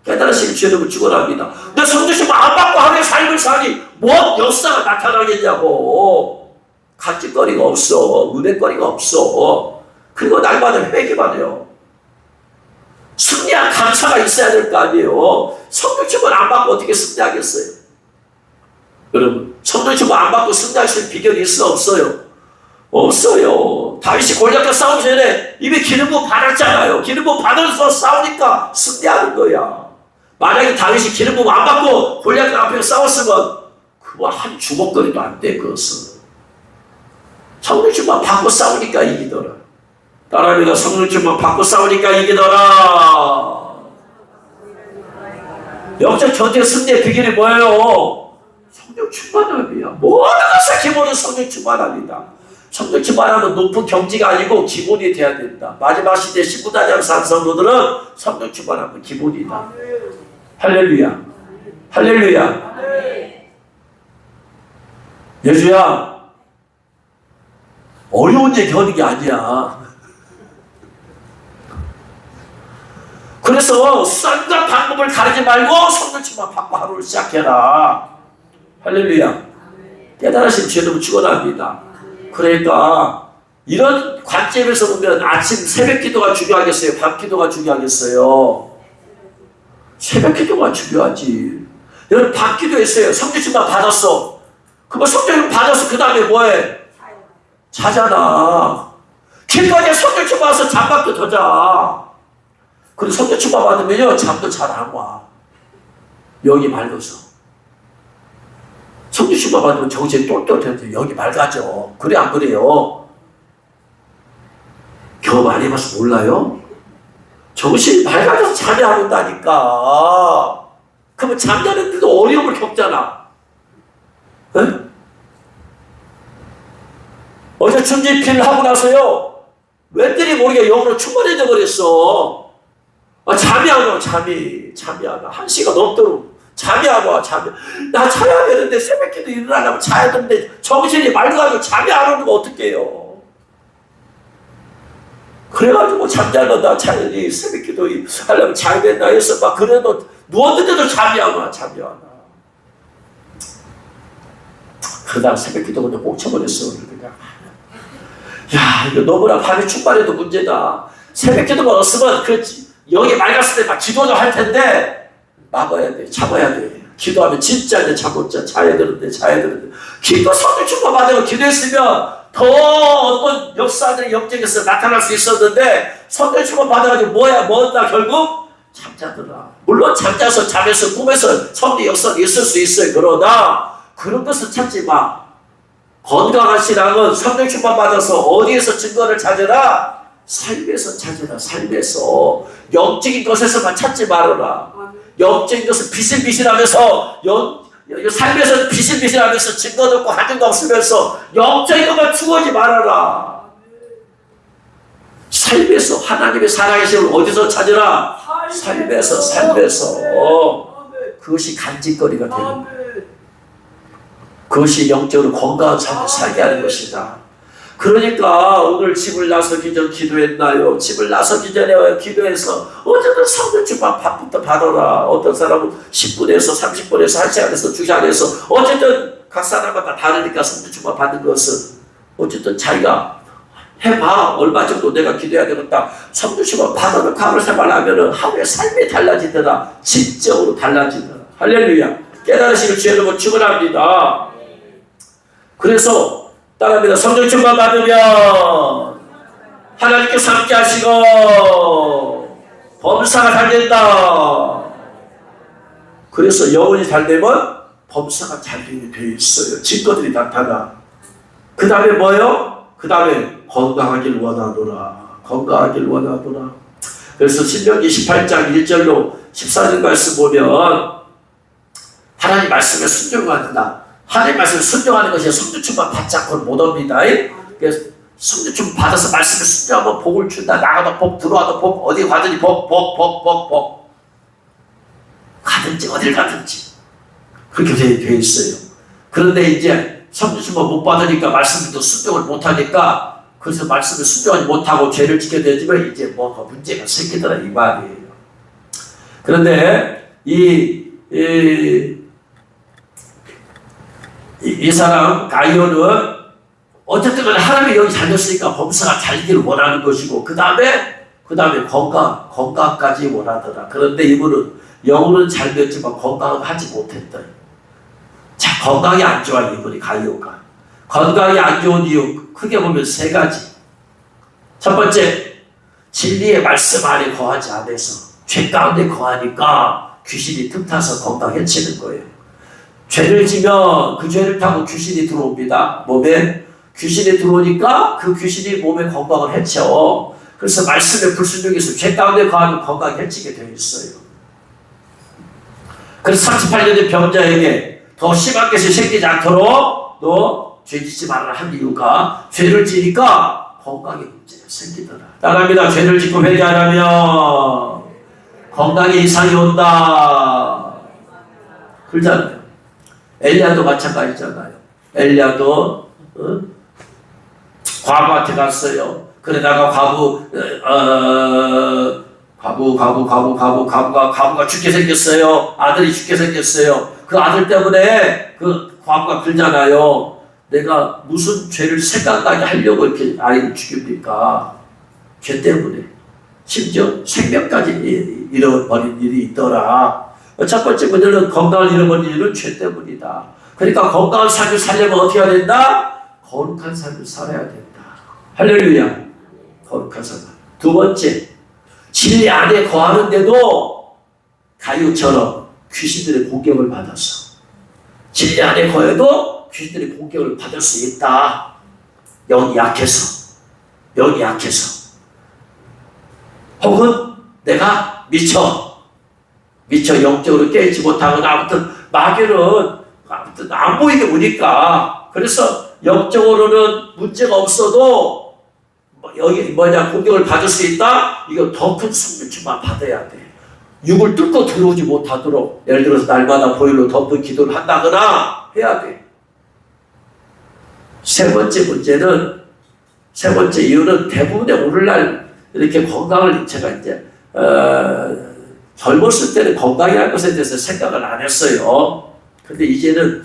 S1: 깨달으시길 주여름은 축원합니다. 내 성령 충만 안 받고 하루의 삶을 사니 뭔 역사가 나타나겠냐고. 간직거리가 없어. 은혜거리가 없어. 그리고 날마다 회개만 해요. 승리한 감사가 있어야 될 거 아니에요. 성령 충만 안 받고 어떻게 승리하겠어요? 여러분, 성령 충만 안 받고 승리할 수 있는 비결이 있어 없어요? 없어요. 다윗이 골리앗과 싸우기 전에 이미 기름 부음 받았잖아요. 기름 부음 받아서 싸우니까 승리하는 거야. 만약에 다윗이 기름 부음 안 받고 골리앗 앞에 싸웠으면 그거 한 주먹거리도 안 돼. 그것은 성령 충만 받고 싸우니까 이기더라. 따라합니다. 성령 충만 받고 싸우니까 이기더라. 영적 전쟁 승리의 비결이 뭐예요? 성령 충만함이야. 모든 것의 기본은 성령 충만함이다. 성령 충만함은 높은 경지가 아니고 기본이 돼야 된다. 마지막 시대 19단장 산 성도들은 성령 충만함은 기본이다. 할렐루야. 할렐루야. 예수야, 어려운 얘기 하는 게 아니야. 그래서 싼과 방법을 가리지 말고 성령 충만 받고 하루를 시작해라. 할렐루야. 깨달으신 주여러분 축원합니다. 그러니까 이런 관점에서 보면 아침 새벽 기도가 중요하겠어요? 밤 기도가 중요하겠어요? 새벽 기도가 중요하지. 여러분 밤 기도했어요. 성령 충만 받았어. 그럼 성령 받아서 그 다음에 뭐해? 자잖아. 길거리에 성령 충만 와서 잠밖에 더 자. 그리고 성령 충만 받으면요 잠도 잘 안 와. 영이 맑아서. 성령 충만 받으면 정신이 똘똘해서 영이 맑아져. 그래 안 그래요? 경험 안 해봐서 몰라요? 정신이 맑아져서 잠이 안 온다니까. 그러면 잠자는데도 어려움을 겪잖아. 응? 어제 춤집필 하고 나서요 웬들이 모르게 영으로 충만해져 버렸어. 잠이 안 와. 잠이 안 와. 1시간 넘도록 잠이 안 와. 나 자야 되는데 새벽기도 일어나려면 자야 되는데 정신이 맑아가지고 잠이 안 오는 거 어떡해요. 그래가지고 잠잘려다 자연히 새벽기도 하려면 자야 된다 해서 막 그래도 누웠는데도 잠이 안 와. 그러다 새벽기도 그냥 꽂혀버렸어. 그냥 야 이거 너무나 밤에 충만해도 문제다. 새벽기도만 없으면 영이 맑았을 때 막 기도도 할 텐데 막아야 돼. 참아야 돼. 기도하면 진짜 이제 잠 못 자. 자야 되는데. 기도 성령 충만 받으면 기도했으면 더 어떤 역사들이 영적에서 나타날 수 있었는데 성령 충만 받아가지고 뭐다 결국? 잠자더라. 물론 잠에서 꿈에서 성령 역사가 있을 수 있어요. 그러나 그런 것을 찾지 마. 건강한 신앙은 성령 충만 받아서 어디에서 증거를 찾으라? 삶에서 찾으라. 삶에서 영적인 것에서만 찾지 말아라. 영적인 것을 비실비실하면서 삶에서 비실비실하면서 증거도 없고 하증도 없으면서 영적인 것만 추구하지 말아라. 삶에서 하나님의 살아계심을 어디서 찾으라? 삶에서 그것이 간직거리가 되는 거예요. 그것이 영적으로 건강한 삶을 살게 하는 것이다. 그러니까 오늘 집을 나서기 전 기도했나요? 집을 나서기 전에 기도해서 어쨌든 성령 충만 밥부터 받아라. 어떤 사람은 10분에서 30분에서 1시간에서 2시간에서 어쨌든 각 사람마다 다르니까 성령 충만 받는 것은 어쨌든 자기가 해봐. 얼마 정도 내가 기도해야 되겠다. 성령 충만 받아놓고 하루 생활하면 하루의 삶이 달라지더라. 진정으로 달라지더라. 할렐루야. 깨달으시길 주의 이름으로 축원합니다. 그래서 따라합니다. 성령 충만 받으면 하나님께서 함께 하시고 범사가 잘 된다. 그래서 영혼이 잘 되면 범사가 잘 되게 되어 있어요. 증거들이 나타나. 그 다음에 뭐요? 그 다음에 건강하길 원하노라. 그래서 신명기 18장 1절로 14절 말씀 보면 하나님 말씀에 순종한다. 하나님 말씀을 순종하는 것이 성령 충만 받지 않고는 못 옵니다. 그래서 성령 충만 받아서 말씀을 순종하면 복을 준다. 나가도 복, 들어와도 복, 어디 가든지 복. 가든지 어딜 가든지 그렇게 되어 있어요. 그런데 이제 성령 충만 못 받으니까 말씀도 순종을 못하니까 그래서 말씀을 순종하지 못하고 죄를 지게 되지만 이제 뭔가 문제가 생기더라 이 말이에요. 그런데 이 사람 가이오는 어쨌든 간에 하나님이 여기 살렸으니까 범사가 잘기를 원하는 것이고 그 다음에 건강까지 원하더라. 그런데 이분은 영혼은 잘 됐지만 건강은 하지 못했다. 자, 건강이 안 좋아 이분이 가이오가. 건강이 안 좋은 이유 크게 보면 세 가지. 첫 번째, 진리의 말씀 안에 거하지 않아서 죄 가운데 거하니까 귀신이 틈타서 건강 해치는 거예요. 죄를 지면 그 죄를 타고 귀신이 들어옵니다. 몸에 귀신이 들어오니까 그 귀신이 몸의 건강을 해쳐. 그래서 말씀의 불순종에서 죄 가운데 거하면 건강이 해치게 되어 있어요. 그래서 38년의 병자에게 더 심한 것이 생기지 않도록 너 죄 짓지 말아라 한 이유가 죄를 지니까 건강에 문제가 생기더라. 따라합니다. 죄를 짓고 회개 안 하면 건강에 이상이 온다. 그러잖아요. 엘리야도 마찬가지잖아요. 엘리야도 과부한테 갔어요. 그러다가 과부가 죽게 생겼어요. 아들이 죽게 생겼어요. 그 아들 때문에 그 과부가 들잖아요. 내가 무슨 죄를 생각나게 하려고 이렇게 아이를 죽입니까? 죄 때문에. 심지어 생명까지 잃어버린 일이 있더라. 첫 번째 문제는 건강을 잃어버린 일은 죄 때문이다. 그러니까 건강한 삶을 살려면 어떻게 해야 된다? 거룩한 삶을 살아야 된다. 할렐루야. 거룩한 삶. 두 번째, 진리 안에 거하는데도 가이오처럼 귀신들의 공격을 받았어. 진리 안에 거해도 귀신들의 공격을 받을 수 있다. 영이 약해서. 혹은 내가 미처 영적으로 깨지 못하거나 아무튼 마귀는 안 보이게 오니까 그래서 영적으로는 문제가 없어도 여기 공격을 받을 수 있다? 이거 더 큰 승리치만 받아야 돼. 육을 뚫고 들어오지 못하도록 예를 들어서 날마다 보일러 덮은 기도를 한다거나 해야 돼. 세 번째 이유는 대부분의 오늘날 이렇게 건강을 제가 이제 젊었을 때는 건강이라는 것에 대해서 생각을 안 했어요. 근데 이제는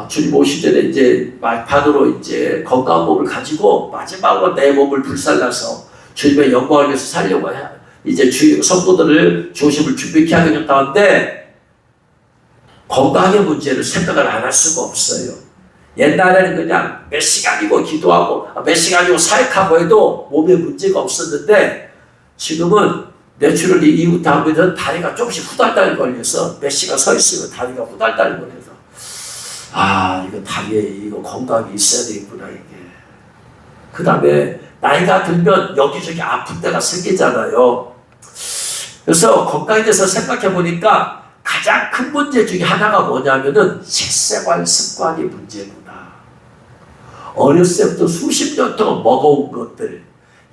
S1: 주님 오실 때는 이제 말판으로 이제 건강한 몸을 가지고 마지막으로 내 몸을 불살라서 주님의 영광을 위해서 살려고 해. 이제 성도들을 중심을 준비케 하겠다는데 건강의 문제를 생각을 안 할 수가 없어요. 옛날에는 그냥 몇 시간이고 기도하고 몇 시간이고 사역하고 해도 몸에 문제가 없었는데 지금은 뇌출혈 이후부터 하면 다리가 조금씩 후달달 걸려서 몇 시간 서 있으면 다리가 후달달 걸려서 이거 다리에 이거 건강이 있어야 되겠구나 이게. 그 다음에 나이가 들면 여기저기 아픈 데가 생기잖아요. 그래서 건강에 대해서 생각해 보니까 가장 큰 문제 중에 하나가 뭐냐면은 식생활 습관이 문제구나. 어렸을 때부터 수십 년 동안 먹어온 것들,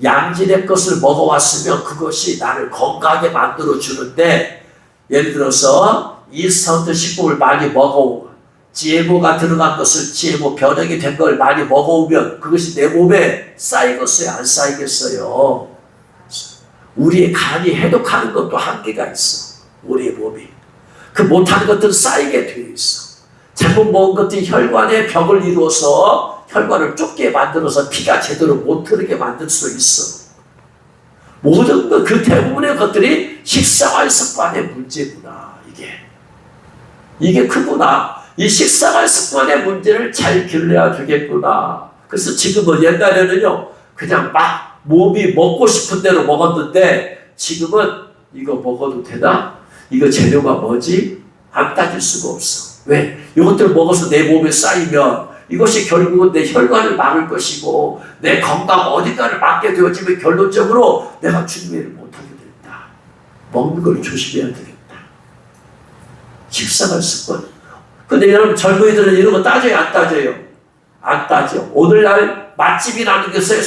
S1: 양질의 것을 먹어왔으면 그것이 나를 건강하게 만들어주는데 예를 들어서 인스턴트 식품을 많이 먹어오고 GMO가 들어간 것을 GMO 변형이 된 걸 많이 먹어오면 그것이 내 몸에 쌓이겠어요? 안 쌓이겠어요? 우리의 간이 해독하는 것도 한계가 있어. 우리의 몸이. 그 못하는 것들은 쌓이게 되어 있어. 잘못 먹은 것들이 혈관에 벽을 이루어서 혈관을 좁게 만들어서 피가 제대로 못 흐르게 만들 수 있어. 모든 그 대부분의 것들이 식생활 습관의 문제구나. 이게 크구나. 이 식생활 습관의 문제를 잘 길러야 되겠구나. 그래서 지금은 옛날에는요 그냥 막 몸이 먹고 싶은 대로 먹었는데 지금은 이거 먹어도 되나? 이거 재료가 뭐지? 안 따질 수가 없어. 왜? 이것들 먹어서 내 몸에 쌓이면 이것이 결국은 내 혈관을 막을 것이고 내 건강 어딘가를 막게 되어지면 결론적으로 내가 주님의 일을 못하게 된다. 먹는 걸 조심해야 되겠다. 식생활 습관. 근데 여러분 젊은이들은 이런 거 따져요? 안 따져요? 안 따져. 오늘날 맛집이라는 것에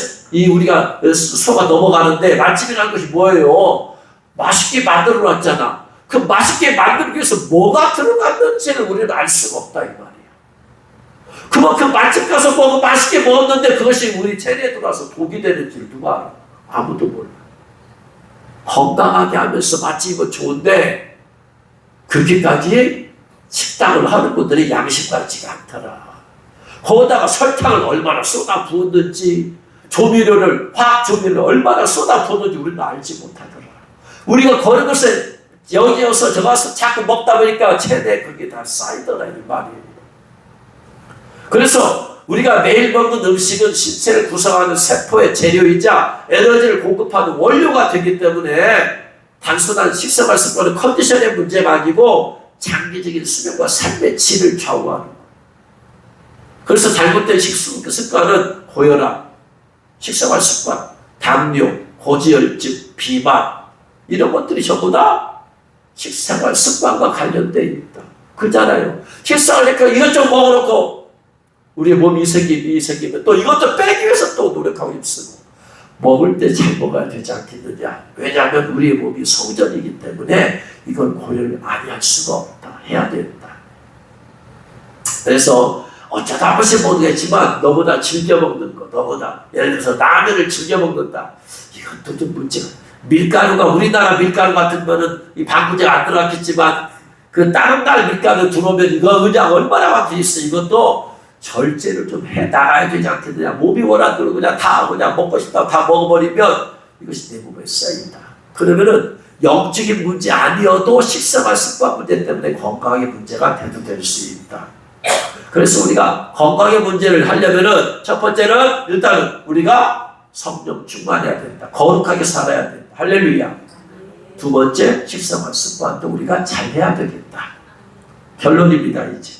S1: 우리가 수가 넘어가는데 맛집이라는 것이 뭐예요? 맛있게 만들어 놨잖아. 그 맛있게 만들기 위해서 뭐가 들어갔는지를 우리는 알 수가 없다 이 말이야. 그만큼 맛집 가서 맛있게 먹었는데 그것이 우리 체내에 들어와서 독이 되는지를 누가 알아? 아무도 몰라. 건강하게 하면서 맛집은 좋은데 그렇게까지 식당을 하는 분들이 양심 같지가 않더라. 거기다가 설탕을 얼마나 쏟아 부었는지, 화학 조미료를 얼마나 쏟아 부었는지 우리는 알지 못하더라. 우리가 그런 것을 여기 와서 저 가서 자꾸 먹다 보니까 최대 그게 다 쌓이더라 이 말이에요. 그래서 우리가 매일 먹는 음식은 신체를 구성하는 세포의 재료이자 에너지를 공급하는 원료가 되기 때문에 단순한 식생활 습관은 컨디션의 문제가 아니고 장기적인 수명과 삶의 질을 좌우하는 거예요. 그래서 잘못된 습관은 고혈압, 식생활 습관, 당뇨, 고지혈증, 비만 이런 것들이 전부 다 식생활 습관과 관련되어 있다. 그잖아요. 식사를 하니까 이것저것 먹어놓고 우리의 몸이 생기면 또 이것도 빼기 위해서 또 노력하고 힘쓰고 먹을 때 잘 먹어야 되지 않겠느냐. 왜냐하면 우리의 몸이 성전이기 때문에 이건 고려를 아니할 수가 없다. 해야 된다. 그래서 어쩌다 한 번씩 모르겠지만 너보다 즐겨 먹는 거, 너보다 예를 들어서 라면을 즐겨 먹는다. 이것도 좀 문제가. 밀가루가 우리나라 밀가루 같은 거는 이 방부제가 안 들어갔겠지만 그 다른 나라 밀가루 들어오면 이거 그냥 얼마나 많이 있어. 이것도 절제를 좀 해 나가야 되지 않겠느냐. 몸이 원하는 그냥 다 그냥 먹고 싶다고 다 먹어버리면 이것이 내 몸에 쌓인다. 그러면은 영적인 문제 아니어도 식생활 습관 문제 때문에 건강의 문제가 대두될 수 있다. 그래서 우리가 건강의 문제를 하려면은 첫 번째는 일단은 우리가 성령 충만해야 된다. 거룩하게 살아야 된다. 할렐루야. 두 번째 식생활 습관도 우리가 잘해야 되겠다. 결론입니다. 이제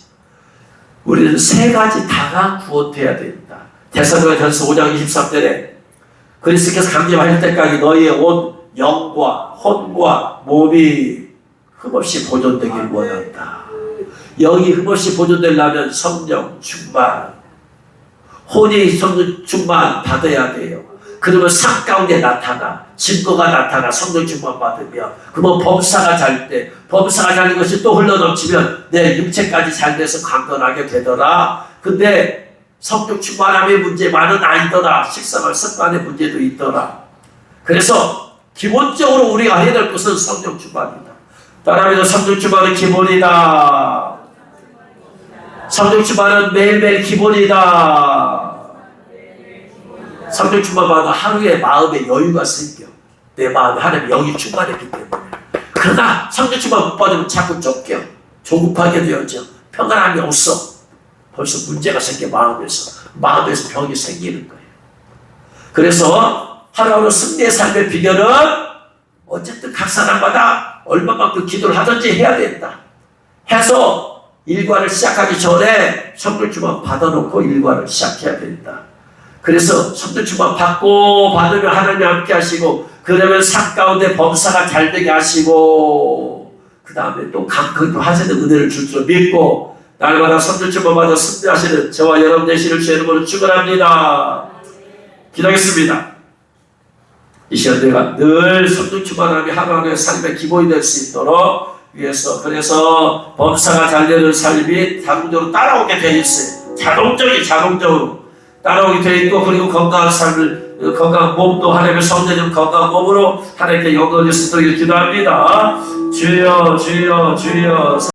S1: 우리는 세 가지 다가 구원돼야 된다. 데살로니가전서 5장 23절에 그리스도께서 강림하실 때까지 너희의 온 영과 혼과 몸이 흠없이 보존되길 원한다. 영이 흠없이 보존되려면 성령 충만, 혼이 성령 충만 받아야 돼요. 그러면 삶 가운데 나타나, 증거가 나타나 성령 충만 받으면, 그러면 범사가 잘 때, 범사가 잘 된 것이 또 흘러넘치면 내 육체까지 잘 돼서 강건하게 되더라. 근데 성령 충만함의 문제만은 아니더라. 식생활 습관의 문제도 있더라. 그래서 기본적으로 우리가 해야 될 것은 성령 충만이다. 따라하면 성령 충만은 기본이다. 성령 충만은 매일매일 기본이다. 성령 충만받아 하루에 마음에 여유가 생겨. 내 마음에 하나님의 영이 충만했기 때문에. 그러나 성령 충만 못 받으면 자꾸 쫓겨. 조급하게 되어져. 평안함이 없어. 벌써 문제가 생겨 마음에서. 마음에서 병이 생기는 거예요. 그래서 하루하루 승리의 삶의 비결은 어쨌든 각 사람마다 얼마만큼 기도를 하든지 해야 된다. 해서 일과를 시작하기 전에 성령 충만 받아놓고 일과를 시작해야 된다. 그래서 성령 충만 받으면 하나님 함께 하시고 그러면 삶 가운데 범사가 잘 되게 하시고 그 다음에 또 강건도 하시는 은혜를 줄 줄 믿고 날마다 성령 충만 받아 승리하시는 저와 여러분 되시는 주의 이름으로 축원합니다. 기도하겠습니다. 이 시간 내가 늘 성령 충만함이 하루하루의 삶의 기본이 될 수 있도록 위해서 그래서 범사가 잘 되는 삶이 자동적으로 따라오게 되어 있어요. 자동적으로 따라오게 되어 있고 그리고 건강한 삶을 건강한 몸도 하나님의 성전인 건강한 몸으로 하나님께 영광을 드리기를 기도합니다. 주여 주여 주여.